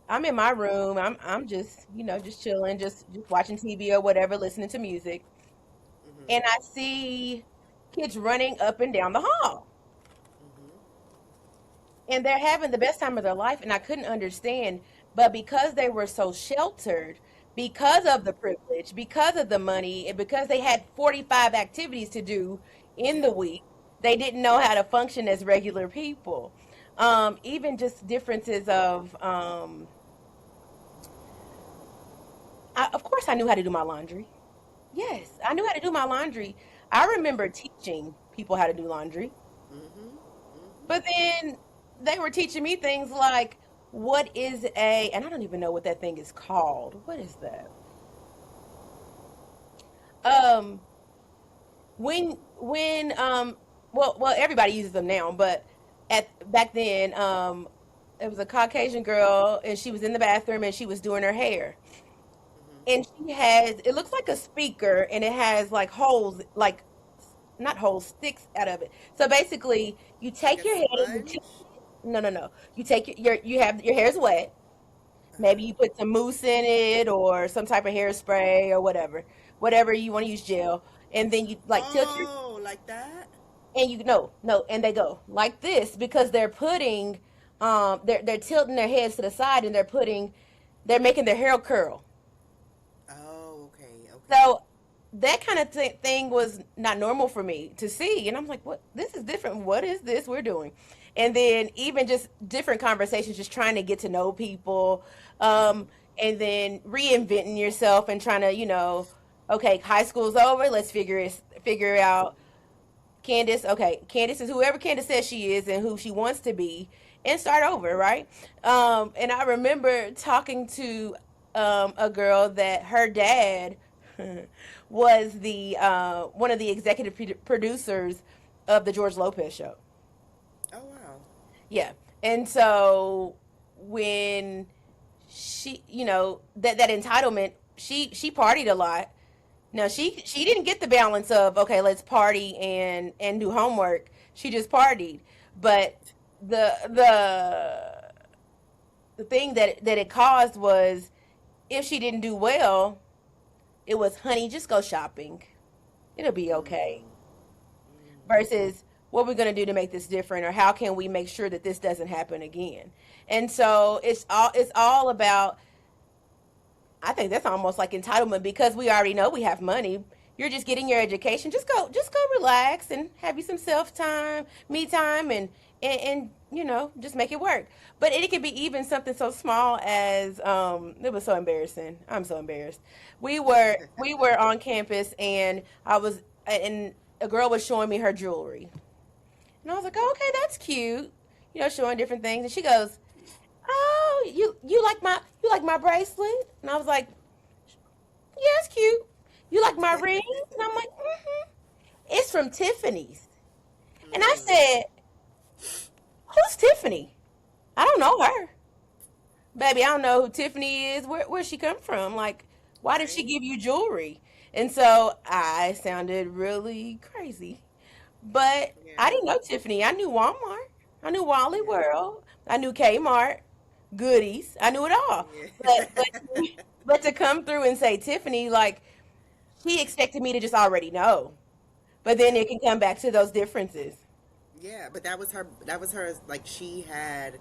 Speaker 2: I'm in my room. I'm just, just chilling, just watching TV or whatever, listening to music.
Speaker 3: Mm-hmm.
Speaker 2: And I see kids running up and down the hall.
Speaker 3: Mm-hmm.
Speaker 2: And they're having the best time of their life, and I couldn't understand. But because they were so sheltered, because of the privilege, because of the money, and because they had 45 activities to do in the week, they didn't know how to function as regular people. Even just differences of of course I knew how to do my laundry. Yes, I knew how to do my laundry. I remember teaching people how to do laundry.
Speaker 3: Mm-hmm.
Speaker 2: But then they were teaching me things like, what is and I don't even know what that thing is called. What is that? Um, when well everybody uses them now, but at back then, it was a Caucasian girl and she was in the bathroom and she was doing her hair. And she has, it looks like a speaker and it has like holes, like not holes, sticks out of it. So basically, you
Speaker 3: Like
Speaker 2: take
Speaker 3: a
Speaker 2: your head and you
Speaker 3: sponge.
Speaker 2: no, no, no. You take you have your hair's wet. Maybe you put some mousse in it or some type of hairspray or whatever you want to use, gel, and then you like tilt your
Speaker 3: Oh, like that?
Speaker 2: and you no, and they go like this because they're putting they're tilting their heads to the side and they're making their hair curl.
Speaker 3: Oh, okay, okay.
Speaker 2: So that kind of thing was not normal for me to see. And I'm like, what? This is different. What is this we're doing? And then even just different conversations, just trying to get to know people.
Speaker 3: Mm-hmm.
Speaker 2: And then reinventing yourself and trying to, okay, high school's over. Let's figure out Candace. Okay, Candace is whoever Candace says she is and who she wants to be and start over, right? And I remember talking to a girl that her dad was the one of the executive producers of the George Lopez show.
Speaker 3: Oh, wow.
Speaker 2: Yeah. And so when that entitlement, she partied a lot. Now she didn't get the balance of okay, let's party and do homework. She just partied. But the the the thing that it caused was if she didn't do well, it was honey, just go shopping. It'll be okay.
Speaker 3: Mm-hmm.
Speaker 2: Versus what we're going to do to make this different or how can we make sure that this doesn't happen again. And so it's all about, I think that's almost like entitlement because we already know we have money you're just getting your education, just go relax and have you some self time, me time, and you know, just make it work. But it could be even something so small as it was so embarrassing. I'm so embarrassed. We were on campus, and a girl was showing me her jewelry, and I was like, oh, okay, that's cute, you know, showing different things. And she goes, oh, you like my bracelet? And I was like, yeah, it's cute. You like my ring? And I'm like, mm-hmm. It's from Tiffany's. And I said, who's Tiffany? I don't know her. Baby, I don't know who Tiffany is. Where she come from? Like, why did she
Speaker 3: Right?
Speaker 2: give you jewelry? And so I sounded really crazy. But I
Speaker 3: Yeah.
Speaker 2: didn't know Tiffany. I knew Walmart. I knew Wally
Speaker 3: Yeah.
Speaker 2: World. I knew Kmart, Goodies. I knew it all. But
Speaker 3: Yeah.
Speaker 2: but but to come through and say Tiffany, like she expected me to just already know. But then
Speaker 3: Yeah.
Speaker 2: it can come back to those differences.
Speaker 3: Yeah, but that was her. That was her. Like she had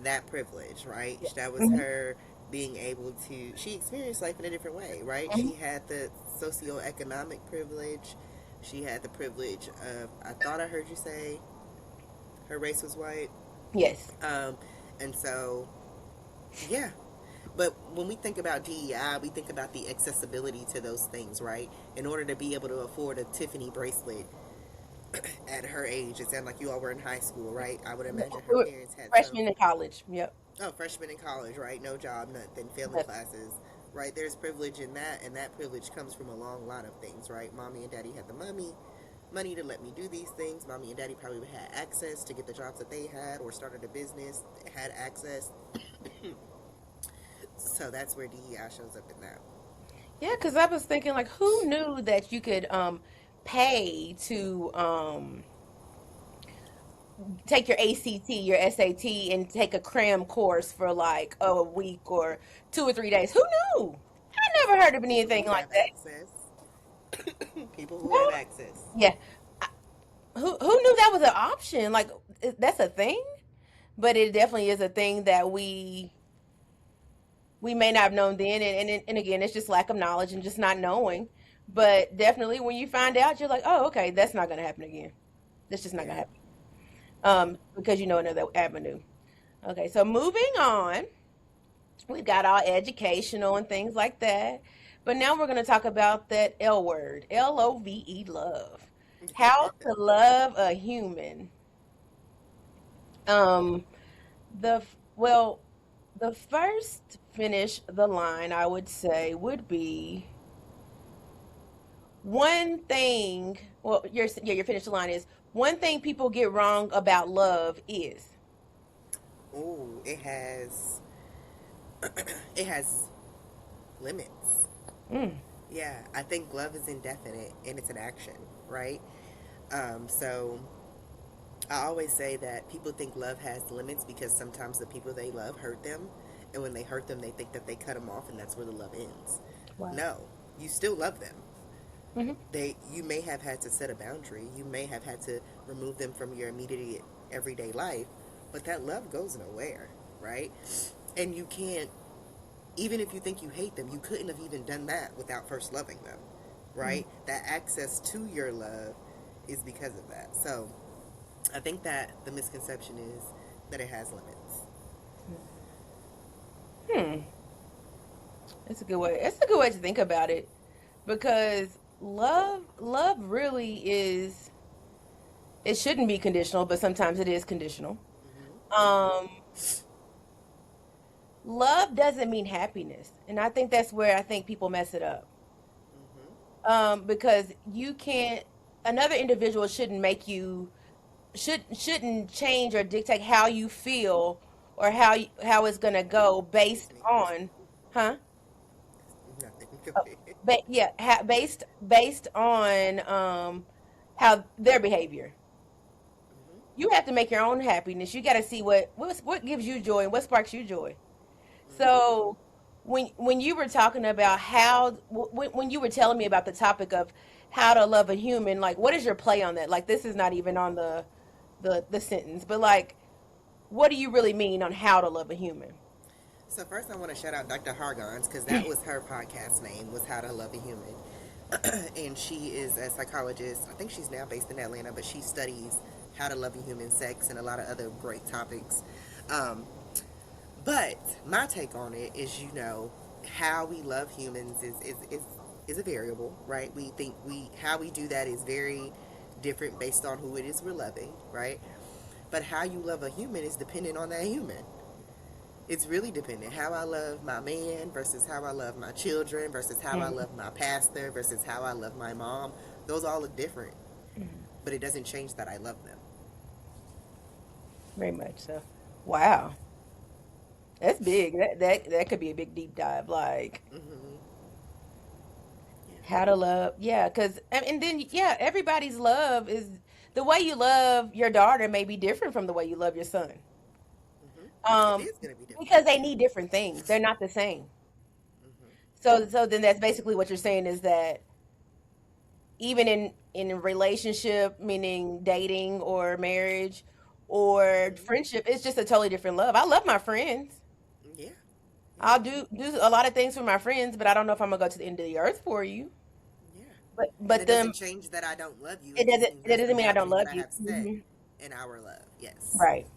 Speaker 3: that privilege, right?
Speaker 2: Yeah.
Speaker 3: That was
Speaker 2: Mhm.
Speaker 3: her being able to. She experienced life in a different way, right?
Speaker 2: Mhm.
Speaker 3: She had the socioeconomic privilege. She had the privilege of. I thought I heard you say her race was white,
Speaker 2: Yes.
Speaker 3: um, and so yeah. But when we think about DEI, we think about the accessibility to those things, right? In order to be able to afford a Tiffany bracelet at her age, it sounded like you all were in high school, right? I would
Speaker 2: We
Speaker 3: imagine her
Speaker 2: were
Speaker 3: parents had some,
Speaker 2: freshmen in college. Yep.
Speaker 3: oh, freshman in college, right? No job, nothing, failing
Speaker 2: Nothing.
Speaker 3: classes, right? There's privilege in that, and that privilege comes from a long line of things, right? Mommy and daddy had the money to let me do these things. Mommy and daddy probably had access to get the jobs that they had or started a business, had access. So that's where DEI shows up in that.
Speaker 2: Yeah, because I was thinking, like, who knew that you could pay to take your ACT, your SAT, and take a cram course for like a week or 2 or 3 days? Who knew? I never heard of
Speaker 3: People
Speaker 2: anything
Speaker 3: who
Speaker 2: like
Speaker 3: have
Speaker 2: that.
Speaker 3: access. People who have
Speaker 2: Well,
Speaker 3: access.
Speaker 2: yeah. Who knew that was an option? Like, that's a thing, but it definitely is a thing that we may not have known then, and again, it's just lack of knowledge and just not knowing. But definitely, when you find out, you're like, oh, okay, that's not going to happen again. That's just not going to
Speaker 3: Yeah.
Speaker 2: happen. Because you know another avenue. Okay, so moving on, we've got all educational and things like that. But now we're going to talk about that L word, LOVE, love. How to love a human. Um, well, the first finish the line I would say would be one thing. Well, your finish the line is one thing people get wrong about love is.
Speaker 3: Oh, it has limits.
Speaker 2: Mm,
Speaker 3: Yeah, I think love is indefinite and it's an action, right? So I always say that people think love has limits because sometimes the people they love hurt them, and when they hurt them, they think that they cut them off, and that's where the love ends.
Speaker 2: wow.
Speaker 3: No, you still love them.
Speaker 2: Hmm.
Speaker 3: You may have had to set a boundary. You may have had to remove them from your immediate everyday life, but that love goes nowhere, right? And you can't, even if you think you hate them, you couldn't have even done that without first loving them, right? That access to your love is because of that. So I think that the misconception is that it has limits.
Speaker 2: Hmm. It's a good way. It's a good way to think about it because love really is. It shouldn't be conditional, but sometimes it is conditional.
Speaker 3: Hmm.
Speaker 2: Um, Love doesn't mean happiness, and I think that's where I think people mess it up.
Speaker 3: Hmm.
Speaker 2: Because you can't. Another individual shouldn't make you shouldn't change or dictate how you feel or how it's gonna go
Speaker 3: Excuse
Speaker 2: based
Speaker 3: me.
Speaker 2: on, huh?
Speaker 3: Nothing.
Speaker 2: Oh, but yeah, based on how their behavior.
Speaker 3: Hmm.
Speaker 2: You have to make your own happiness. You got to see what gives you joy and what sparks you joy.
Speaker 3: Hmm.
Speaker 2: So when you were talking about when you were telling me about the topic of how to love a human, like what is your play on that? Like this is not even on the sentence, but like what do you really mean on how to love a human?
Speaker 3: So first, I want to shout out Dr. Hargons because that was her podcast name, was How to Love a Human. and she is a psychologist. I think she's now based in Atlanta, but she studies how to love a human, sex, and a lot of other great topics. Um, but my take on it is, how we love humans is a variable, right? We think how we do that is very different based on who it is we're loving, right? But how you love a human is dependent on that human. It's really dependent. How I love my man versus how I love my children versus how I
Speaker 2: Mhm.
Speaker 3: love my pastor versus how I love my mom. Those all look different,
Speaker 2: Mhm.
Speaker 3: but it doesn't change that I love them.
Speaker 2: Very much so. Wow, that's big. That could be a big deep dive. Like
Speaker 3: Hmm. Yeah.
Speaker 2: how to love, yeah. Because and then yeah, everybody's love is the way you love your daughter may be different from the way you love your son.
Speaker 3: Hmm. It
Speaker 2: Um,
Speaker 3: is going to be different.
Speaker 2: because they need different things. They're not the same.
Speaker 3: Hmm.
Speaker 2: So then that's basically what you're saying is that even in a relationship, meaning dating or marriage or
Speaker 3: Hmm.
Speaker 2: friendship, it's just a totally different love. I love my friends.
Speaker 3: Yeah. Yeah.
Speaker 2: I'll do a lot of things for my friends, but I don't know if I'm gonna go to the end of the earth for you.
Speaker 3: Yeah. And
Speaker 2: But
Speaker 3: it
Speaker 2: them
Speaker 3: doesn't change that I don't love you.
Speaker 2: it
Speaker 3: It just
Speaker 2: doesn't
Speaker 3: means
Speaker 2: that
Speaker 3: there's
Speaker 2: doesn't
Speaker 3: some
Speaker 2: mean I don't
Speaker 3: boundaries that
Speaker 2: love
Speaker 3: I
Speaker 2: you.
Speaker 3: have set
Speaker 2: Hmm.
Speaker 3: in our love. Yes.
Speaker 2: Right.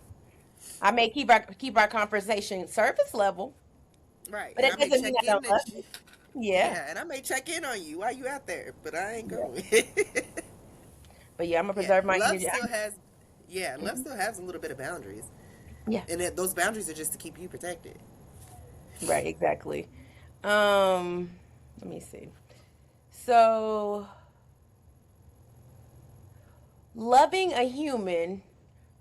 Speaker 2: I may keep our conversation surface level,
Speaker 3: Right.
Speaker 2: but
Speaker 3: And
Speaker 2: it
Speaker 3: I may
Speaker 2: doesn't mean
Speaker 3: check
Speaker 2: I don't
Speaker 3: in.
Speaker 2: love you. Yeah.
Speaker 3: Yeah. And I may check in on you while you out there, but I ain't
Speaker 2: Yeah.
Speaker 3: going.
Speaker 2: But yeah, I'm gonna
Speaker 3: Yeah.
Speaker 2: preserve my
Speaker 3: Love
Speaker 2: energy.
Speaker 3: still has. Yeah. Love
Speaker 2: Mhm.
Speaker 3: still has a little bit of boundaries,
Speaker 2: Yeah.
Speaker 3: and those boundaries are just to keep you protected.
Speaker 2: Right. Exactly. Let me see. So, loving a human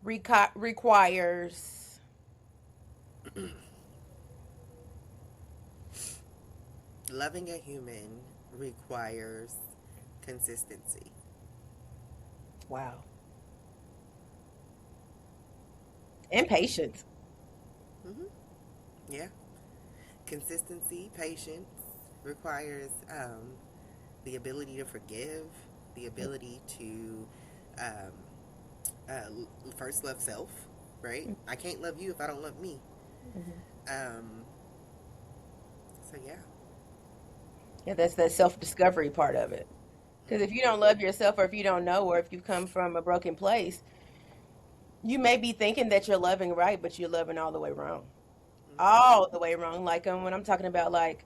Speaker 2: requires.
Speaker 3: Loving a human requires consistency.
Speaker 2: Wow. And patience.
Speaker 3: Hmm. Yeah. Consistency, patience requires the ability to forgive, the ability to um, first love self, right? I can't love you if I don't love me.
Speaker 2: Mhm.
Speaker 3: Um, so, yeah.
Speaker 2: Yeah, that's that self-discovery part of it. Because if you
Speaker 3: Hmm.
Speaker 2: don't love yourself, or if you don't know, or if you come from a broken place, you may be thinking that you're loving right, but you're loving all the way wrong.
Speaker 3: Hmm.
Speaker 2: All the way wrong. Like when I'm talking about like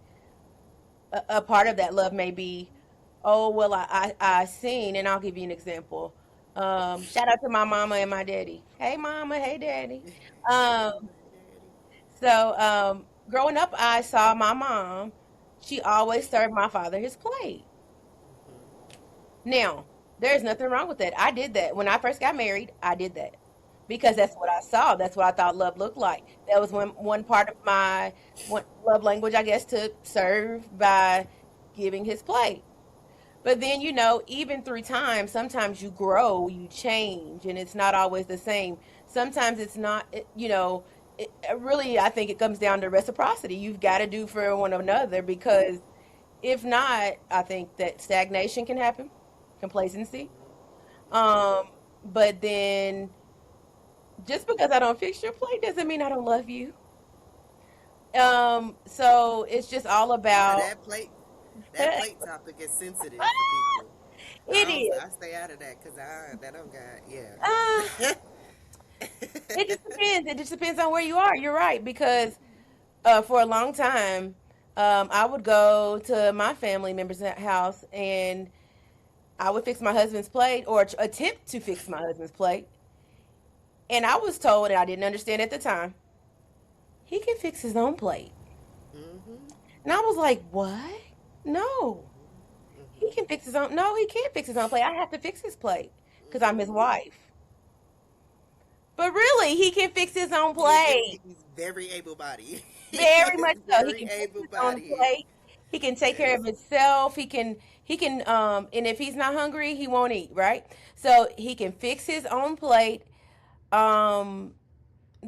Speaker 2: a part of that love may be, oh well, I seen, and I'll give you an example. Shout out to my mama and my daddy. Hey mama, hey daddy.
Speaker 3: Hey,
Speaker 2: Um,
Speaker 3: mama. Hey, daddy.
Speaker 2: growing up, I saw my mom. She always served my father his plate.
Speaker 3: Hmm.
Speaker 2: Now, there's nothing wrong with that. I did that when I first got married. I did that because that's what I saw. That's what I thought love looked like. That was one part of my one love language, I guess, to serve by giving his plate. But then, even through time, sometimes you grow, you change, and it's not always the same. Sometimes it's not, really, I think it comes down to reciprocity. You've got to do for one another because if not, I think that stagnation can happen, complacency. Um, but then just because I don't fix your plate doesn't mean I don't love you. So it's just all
Speaker 3: Yeah,
Speaker 2: about
Speaker 3: that
Speaker 2: it
Speaker 3: plate topic is sensitive for people.
Speaker 2: is.
Speaker 3: I stay out of that because that don't got,
Speaker 2: Uh,
Speaker 3: yeah.
Speaker 2: it just depends. It just depends on where you are. You're right because for a long time, I would go to my family members' house and I would fix my husband's plate or attempt to fix my husband's plate. And I was told, and I didn't understand at the time, he can fix his own plate.
Speaker 3: Hmm.
Speaker 2: And I was like, what? No, he
Speaker 3: Hmm.
Speaker 2: can fix his own. No, he can't fix his own plate. I have to fix his plate because I'm his
Speaker 3: Hmm.
Speaker 2: wife. But really, he can fix his own plate.
Speaker 3: He's very able-bodied. He
Speaker 2: Very
Speaker 3: is
Speaker 2: much so. He
Speaker 3: very
Speaker 2: can fix his own
Speaker 3: able-bodied.
Speaker 2: plate. He can take care
Speaker 3: Yes.
Speaker 2: of himself. He can and if he's not hungry, he won't eat, right? So he can fix his own plate. Um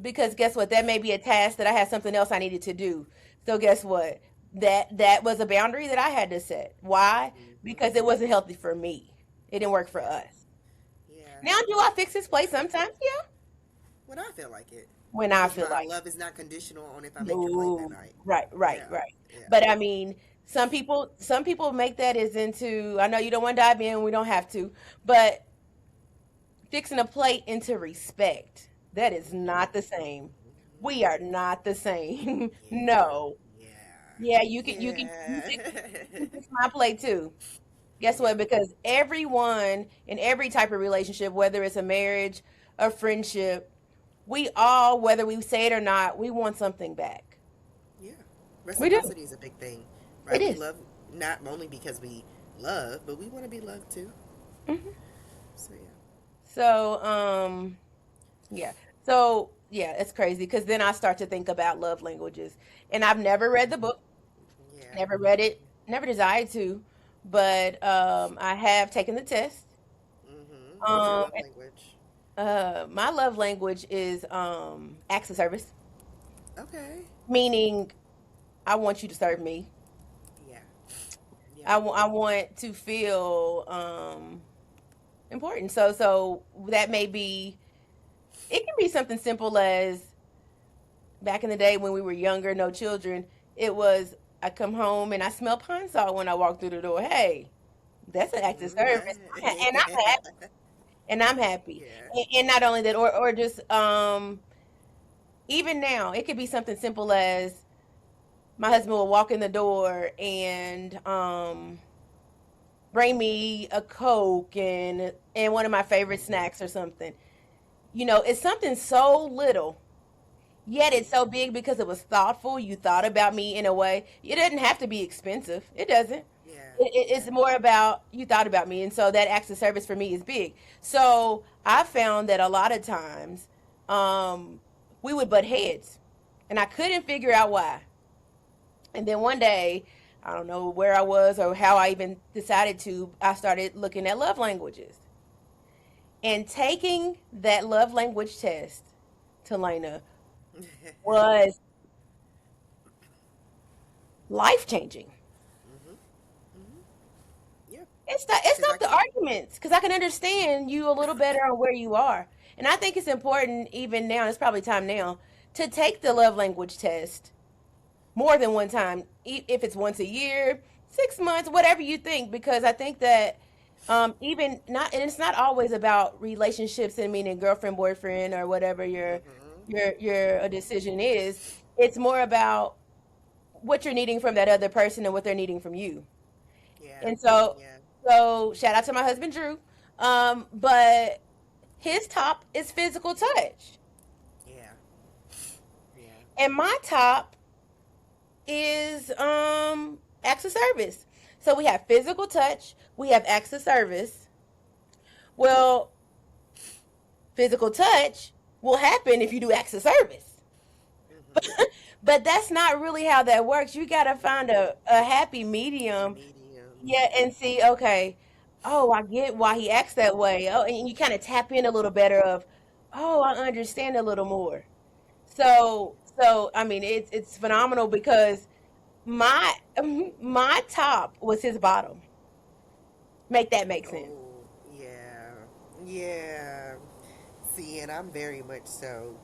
Speaker 2: because guess what? That may be a task that I had something else I needed to do. So guess what? That was a boundary that I had to set. Why?
Speaker 3: Hmm.
Speaker 2: Because it wasn't healthy for me. It didn't work for
Speaker 3: Yeah.
Speaker 2: us.
Speaker 3: Yeah.
Speaker 2: Now do I fix his plate sometimes? Yeah.
Speaker 3: When I feel like it.
Speaker 2: When I
Speaker 3: Because
Speaker 2: feel
Speaker 3: my
Speaker 2: like
Speaker 3: love is not conditional on if I make your plate that
Speaker 2: no,
Speaker 3: night.
Speaker 2: right, right,
Speaker 3: Yeah.
Speaker 2: right.
Speaker 3: Yeah.
Speaker 2: But I mean, Some people make that as into, I know you don't want to dive in, we don't have to, but fixing a plate into respect. That is not the same. We are not the same. No. Yeah, you
Speaker 3: Yeah.
Speaker 2: can fix my plate too. Guess what?
Speaker 3: Yeah.
Speaker 2: Because everyone in every type of relationship, whether it's a marriage, a friendship, we all, whether we say it or not, we want something back.
Speaker 3: Yeah.
Speaker 2: We do.
Speaker 3: Reciprocity is a big thing,
Speaker 2: It
Speaker 3: right? We
Speaker 2: is.
Speaker 3: love not only because we love, but we want to be loved too.
Speaker 2: Mhm.
Speaker 3: So yeah.
Speaker 2: So, yeah. So, yeah, it's crazy because then I start to think about love languages. And I've never read the book,
Speaker 3: Yeah.
Speaker 2: never read it, never desired to, but I have taken the test.
Speaker 3: What's your
Speaker 2: Um,
Speaker 3: love language?
Speaker 2: my love language is acts of service,
Speaker 3: Okay.
Speaker 2: meaning I want you to serve me.
Speaker 3: Yeah. Yeah.
Speaker 2: I want to feel important. So that may be, it can be something simple as back in the day when we were younger, no children, it was I come home and I smell pine salt when I walk through the door. Hey, that's an act of service, and I'm happy. And I'm happy.
Speaker 3: Yeah.
Speaker 2: And not only that, or just even now, it could be something simple as my husband will walk in the door and bring me a Coke and one of my favorite snacks or something. It's something so little. Yet it's so big because it was thoughtful. You thought about me in a way. It doesn't have to be expensive. It doesn't.
Speaker 3: Yeah.
Speaker 2: It's
Speaker 3: Yeah.
Speaker 2: more about you thought about me, and so that acts of service for me is big. So I found that a lot of times, um, we would butt heads, and I couldn't figure out why. And then one day, I don't know where I was or how I even decided to. I started looking at love languages and taking that love language test. Talana was life changing.
Speaker 3: Mhm. Mhm. Yeah.
Speaker 2: It's
Speaker 3: Because I
Speaker 2: not the
Speaker 3: can.
Speaker 2: arguments because I can understand you a little better on where you are, and I think it's important even now. It's probably time now to take the love language test more than one time, if it's once a year, 6 months, whatever you think, because I think that even not, and it's not always about relationships and meaning girlfriend, boyfriend, or whatever
Speaker 3: Mhm.
Speaker 2: your decision is. It's more about what you're needing from that other person and what they're needing from you.
Speaker 3: Yeah.
Speaker 2: And so,
Speaker 3: Yeah.
Speaker 2: so shout out to my husband Drew. But his top is physical touch,
Speaker 3: Yeah. Yeah.
Speaker 2: and my top is acts of service. So we have physical touch, we have acts of service. Well, physical touch will happen if you do acts of service.
Speaker 3: Mhm.
Speaker 2: But that's not really how that works. You got to find a happy
Speaker 3: A
Speaker 2: medium.
Speaker 3: medium.
Speaker 2: Yeah, and see, okay, oh, I get why he acts that way. Oh, and you kind of tap in a little better of, oh, I understand a little more. So I mean, it's phenomenal because my my top was his bottom. Make that make sense.
Speaker 3: Oh, yeah. Yeah. See, and I'm very much so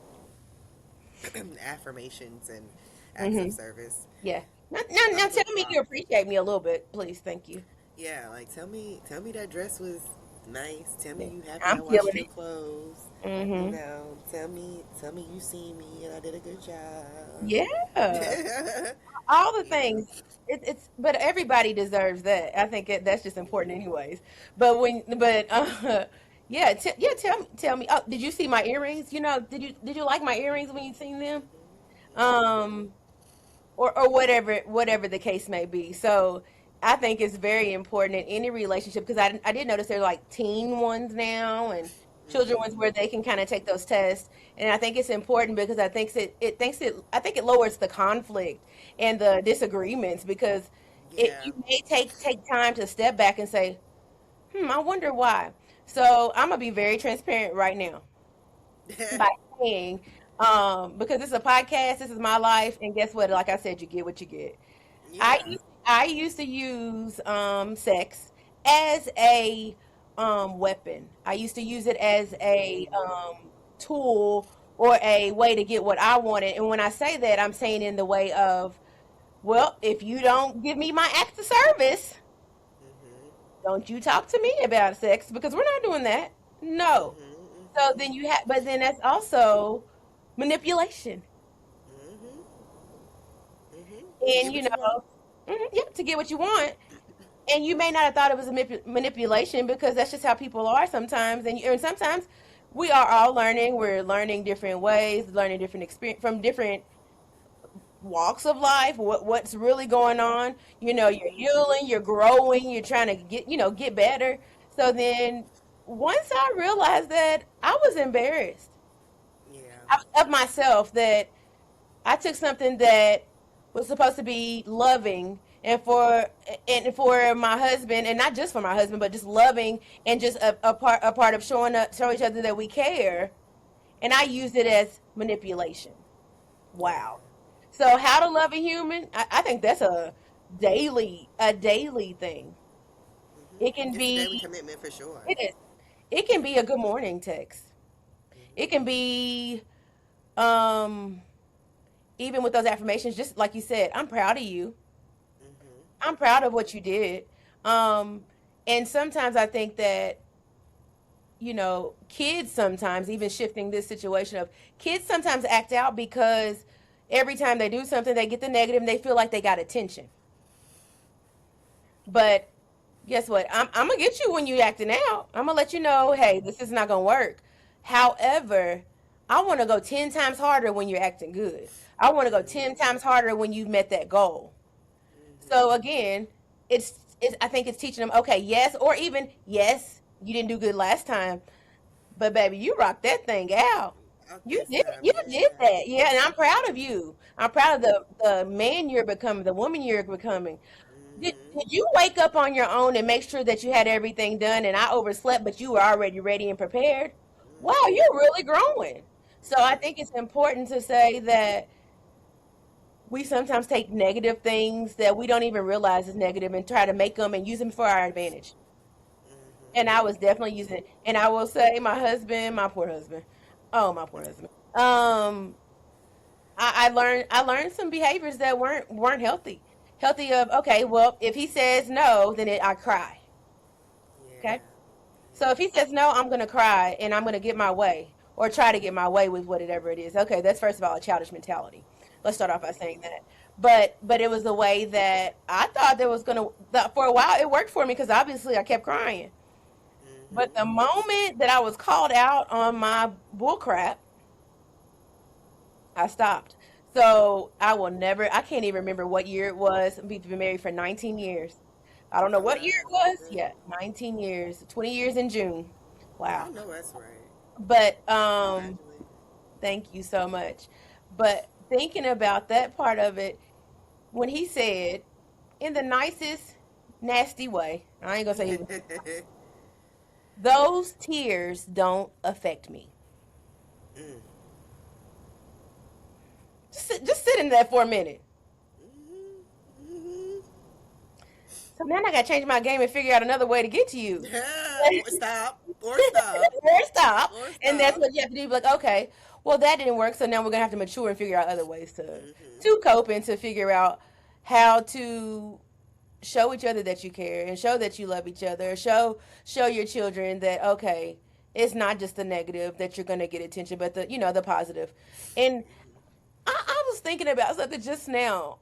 Speaker 3: affirmations and acts of
Speaker 2: Hmm.
Speaker 3: service.
Speaker 2: Yeah. Now
Speaker 3: I'm the
Speaker 2: tell me you
Speaker 3: props.
Speaker 2: appreciate me a little bit, please. Thank you.
Speaker 3: Yeah, like tell me that dress was nice. Tell me
Speaker 2: Yeah.
Speaker 3: you happy
Speaker 2: I'm
Speaker 3: I washed
Speaker 2: killing
Speaker 3: your
Speaker 2: it.
Speaker 3: clothes. You
Speaker 2: Hmm.
Speaker 3: know, tell me you see me and I did a good job.
Speaker 2: Yeah. All the
Speaker 3: You know.
Speaker 2: things. But everybody deserves that. I think that's just important anyways. But yeah, yeah, tell me. Oh, did you see my earrings? Did you like my earrings when you seen them? Um or whatever the case may be. So I think it's very important in any relationship because I did notice there are like teen ones now and children ones where they can kind of take those tests, and I think it's important because I think it lowers the conflict and the disagreements because
Speaker 3: Yeah.
Speaker 2: you may take time to step back and say, I wonder why. So I'm gonna be very transparent right now by saying, because it's a podcast, this is my life, and guess what? Like I said, you get what you get.
Speaker 3: Yeah.
Speaker 2: I used to use sex as a weapon. I used to use it as a tool or a way to get what I wanted. And when I say that, I'm saying in the way of well, if you don't give me my act of service,
Speaker 3: Mhm.
Speaker 2: don't you talk to me about sex because we're not doing that. No.
Speaker 3: Mhm.
Speaker 2: So
Speaker 3: Mhm.
Speaker 2: then you have, but then that's also manipulation.
Speaker 3: Mhm. Mhm. To
Speaker 2: And
Speaker 3: get what you want.
Speaker 2: yep, to get what you want. And you may not have thought it was a manipulation because that's just how people are sometimes. And sometimes we are all learning. We're learning different ways, learning different experience from different walks of life. What's really going on? You're
Speaker 3: Mhm.
Speaker 2: healing, you're growing, you're trying to get better. So then, once I realized that, I was embarrassed
Speaker 3: Yeah.
Speaker 2: of myself that I took something that was supposed to be loving and for my husband, and not just for my husband, but just loving and just a part of showing up, show each other that we care, and I used it as manipulation.
Speaker 3: Yeah.
Speaker 2: Wow. So how to love a human? I think that's a daily thing.
Speaker 3: Mhm.
Speaker 2: It can
Speaker 3: It's a
Speaker 2: be
Speaker 3: daily commitment for sure.
Speaker 2: it is. It can be a good morning text. It can
Speaker 3: Mhm.
Speaker 2: be um even with those affirmations, just like you said, I'm proud of you.
Speaker 3: Mhm.
Speaker 2: I'm proud of what you did. Um, and sometimes I think that, kids sometimes, even shifting this situation of kids sometimes act out because every time they do something, they get the negative and they feel like they got attention. But guess what? I'm gonna get you when you acting out. I'm gonna let you know, hey, this is not gonna work. However, I want to go 10 times harder when you're acting good. I want to go ten
Speaker 3: Mhm.
Speaker 2: times harder when you've met that goal. So
Speaker 3: Mhm.
Speaker 2: again, I think it's teaching them, okay, yes, or even yes, you didn't do good last time, but baby, you rocked that thing out.
Speaker 3: Out
Speaker 2: You
Speaker 3: this
Speaker 2: did
Speaker 3: time,
Speaker 2: you did
Speaker 3: yeah.
Speaker 2: that. Yeah, and I'm proud of you. I'm proud of the man you're becoming, the woman you're becoming. Did
Speaker 3: Mhm.
Speaker 2: you wake up on your own and make sure that you had everything done and I overslept, but you were already ready and prepared? Wow,
Speaker 3: Mhm.
Speaker 2: you're really growing. So I
Speaker 3: Mhm.
Speaker 2: think it's important to say that we sometimes take negative things that we don't even realize is negative and try to make them and use them for our advantage. And I was definitely using it. And I will say, my husband, my poor husband, oh my poor husband. I learned some behaviors that weren't healthy. Healthy of, okay, well, if he says no, then I cry. Okay,
Speaker 3: Yeah.
Speaker 2: so if
Speaker 3: Yeah.
Speaker 2: he says no, I'm gonna cry and I'm gonna get my way or try to get my way with whatever it is. Okay, that's first of all a childish mentality. Let's start off by saying
Speaker 3: Mhm.
Speaker 2: that. But it was the way that I thought that was gonna that for a while it worked for me because obviously I kept crying. But
Speaker 3: Mhm.
Speaker 2: the moment that I was called out on my bullcrap, I stopped. So I can't even remember what year it was. We've been married for 19 years. I don't know
Speaker 3: Oh
Speaker 2: what year
Speaker 3: wow.
Speaker 2: it was.
Speaker 3: Okay.
Speaker 2: Yeah, 19 years, 20 years in June.
Speaker 3: I
Speaker 2: Wow.
Speaker 3: know that's right.
Speaker 2: But
Speaker 3: Congratulations.
Speaker 2: thank you so much. But thinking about that part of it, when he said, in the nicest, nasty way, I ain't gonna say he was, those tears don't affect me.
Speaker 3: Mm.
Speaker 2: Just sit in that for a minute.
Speaker 3: Mhm. Mhm.
Speaker 2: So now I gotta change my game and figure out another way to get to you.
Speaker 3: Or stop. Or stop.
Speaker 2: Or stop.
Speaker 3: Or
Speaker 2: And that's
Speaker 3: stop.
Speaker 2: what you have to do. Be like, okay, well that didn't work, so now we're gonna have to mature and figure out other ways to
Speaker 3: Mhm.
Speaker 2: to cope and to figure out how to show each other that you care and show that you love each other. Show your children that, okay, it's not just the negative that you're gonna get attention, but the positive. And I was thinking about something just now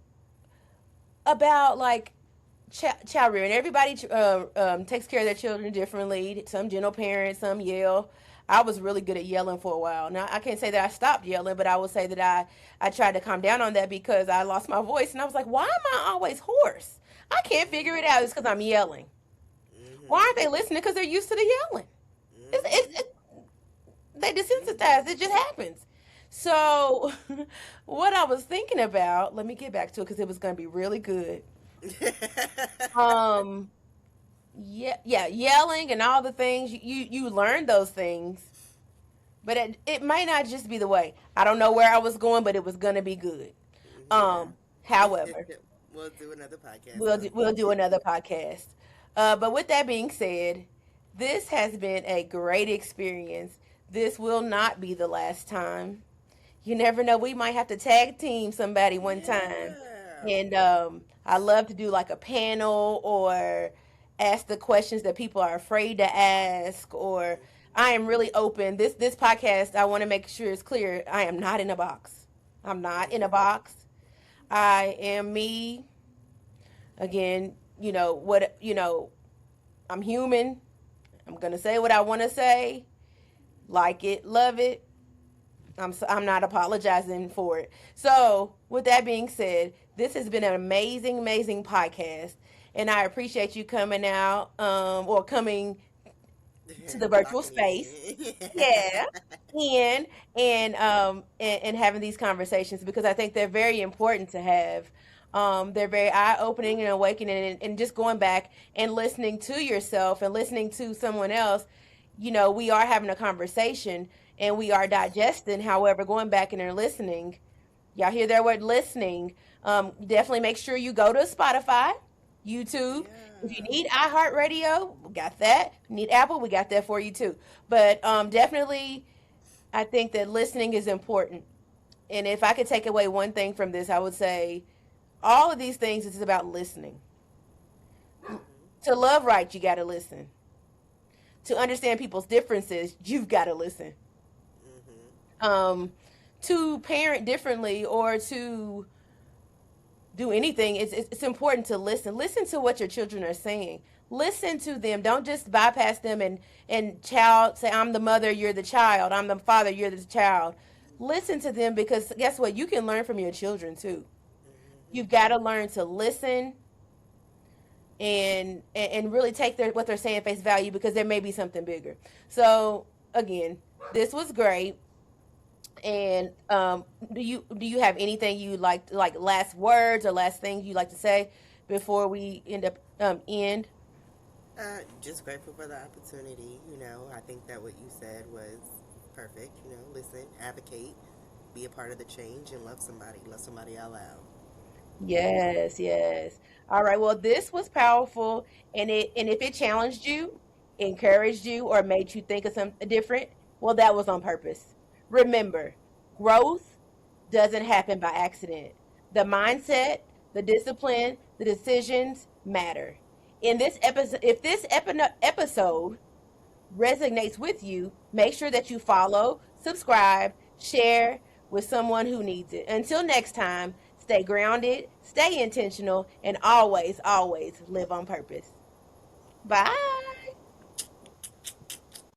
Speaker 2: about like child rearing. Everybody takes care of their children differently. Some gentle parents, some yell. I was really good at yelling for a while. Now I can't say that I stopped yelling, but I will say that I tried to calm down on that because I lost my voice, and I was like, why am I always hoarse? I can't figure it out. It's because I'm yelling. Why
Speaker 3: Mhm.
Speaker 2: aren't they listening? Because they're used to the yelling.
Speaker 3: Mhm.
Speaker 2: They
Speaker 3: Mhm.
Speaker 2: desensitized. It just happens. So, what I was thinking about, let me get back to it because it was going to be really good. Um, yeah, yeah, yelling and all the things you learn those things, but it might not just be the way. I don't know where I was going, but it was gonna be good.
Speaker 3: Yeah.
Speaker 2: However,
Speaker 3: We'll do another podcast
Speaker 2: we'll
Speaker 3: though.
Speaker 2: do another podcast. But with that being said, this has been a great experience. This will not be the last time. You never know, we might have to tag team somebody one time.
Speaker 3: Yeah.
Speaker 2: And I love to do like a panel or ask the questions that people are afraid to ask. Or I am really open. This podcast, I want to make sure it's clear. I am not in a box. I'm not in a box. I am me. Again, I'm human. I'm gonna say what I want to say. Like it, love it. I'm not apologizing for it. So, with that being said, this has been an amazing, amazing podcast, and I appreciate you coming out, or coming to the virtual
Speaker 3: Locking
Speaker 2: space.
Speaker 3: it in.
Speaker 2: Yeah, and having these conversations, because I think they're very important to have. They're very eye opening and awakening, and just going back and listening to yourself and listening to someone else. We are having a conversation and we are digesting. However, going back and they're listening, y'all hear that word listening. Definitely make sure you go to Spotify, YouTube. If you
Speaker 3: Yeah.
Speaker 2: need iHeartRadio, we got that. If you need Apple, we got that for you too. But definitely, I think that listening is important. And if I could take away one thing from this, I would say all of these things is about listening. To love right, you got to listen. To understand people's differences, you've got to listen. Um, to parent differently or to do anything, it's important to listen. Listen to what your children are saying. Listen to them. Don't just bypass them and child say, I'm the mother, you're the child. I'm the father, you're the child. Listen to them, because guess what? You can learn from your children too. You've got to learn to listen and really take what they're saying face value, because there may be something bigger. So again, this was great. And do you have anything you like last words or last things you like to say before we end?
Speaker 3: Just grateful for the opportunity. I think that what you said was perfect. Listen, advocate, be a part of the change, and love somebody out loud.
Speaker 2: Yes, yes. All right. Well, this was powerful, and if it challenged you, encouraged you, or made you think of something different, well, that was on purpose. Remember, growth doesn't happen by accident. The mindset, the discipline, the decisions matter. In this episode, if this episode resonates with you, make sure that you follow, subscribe, share with someone who needs it. Until next time, stay grounded, stay intentional, and always, always live on purpose. Bye.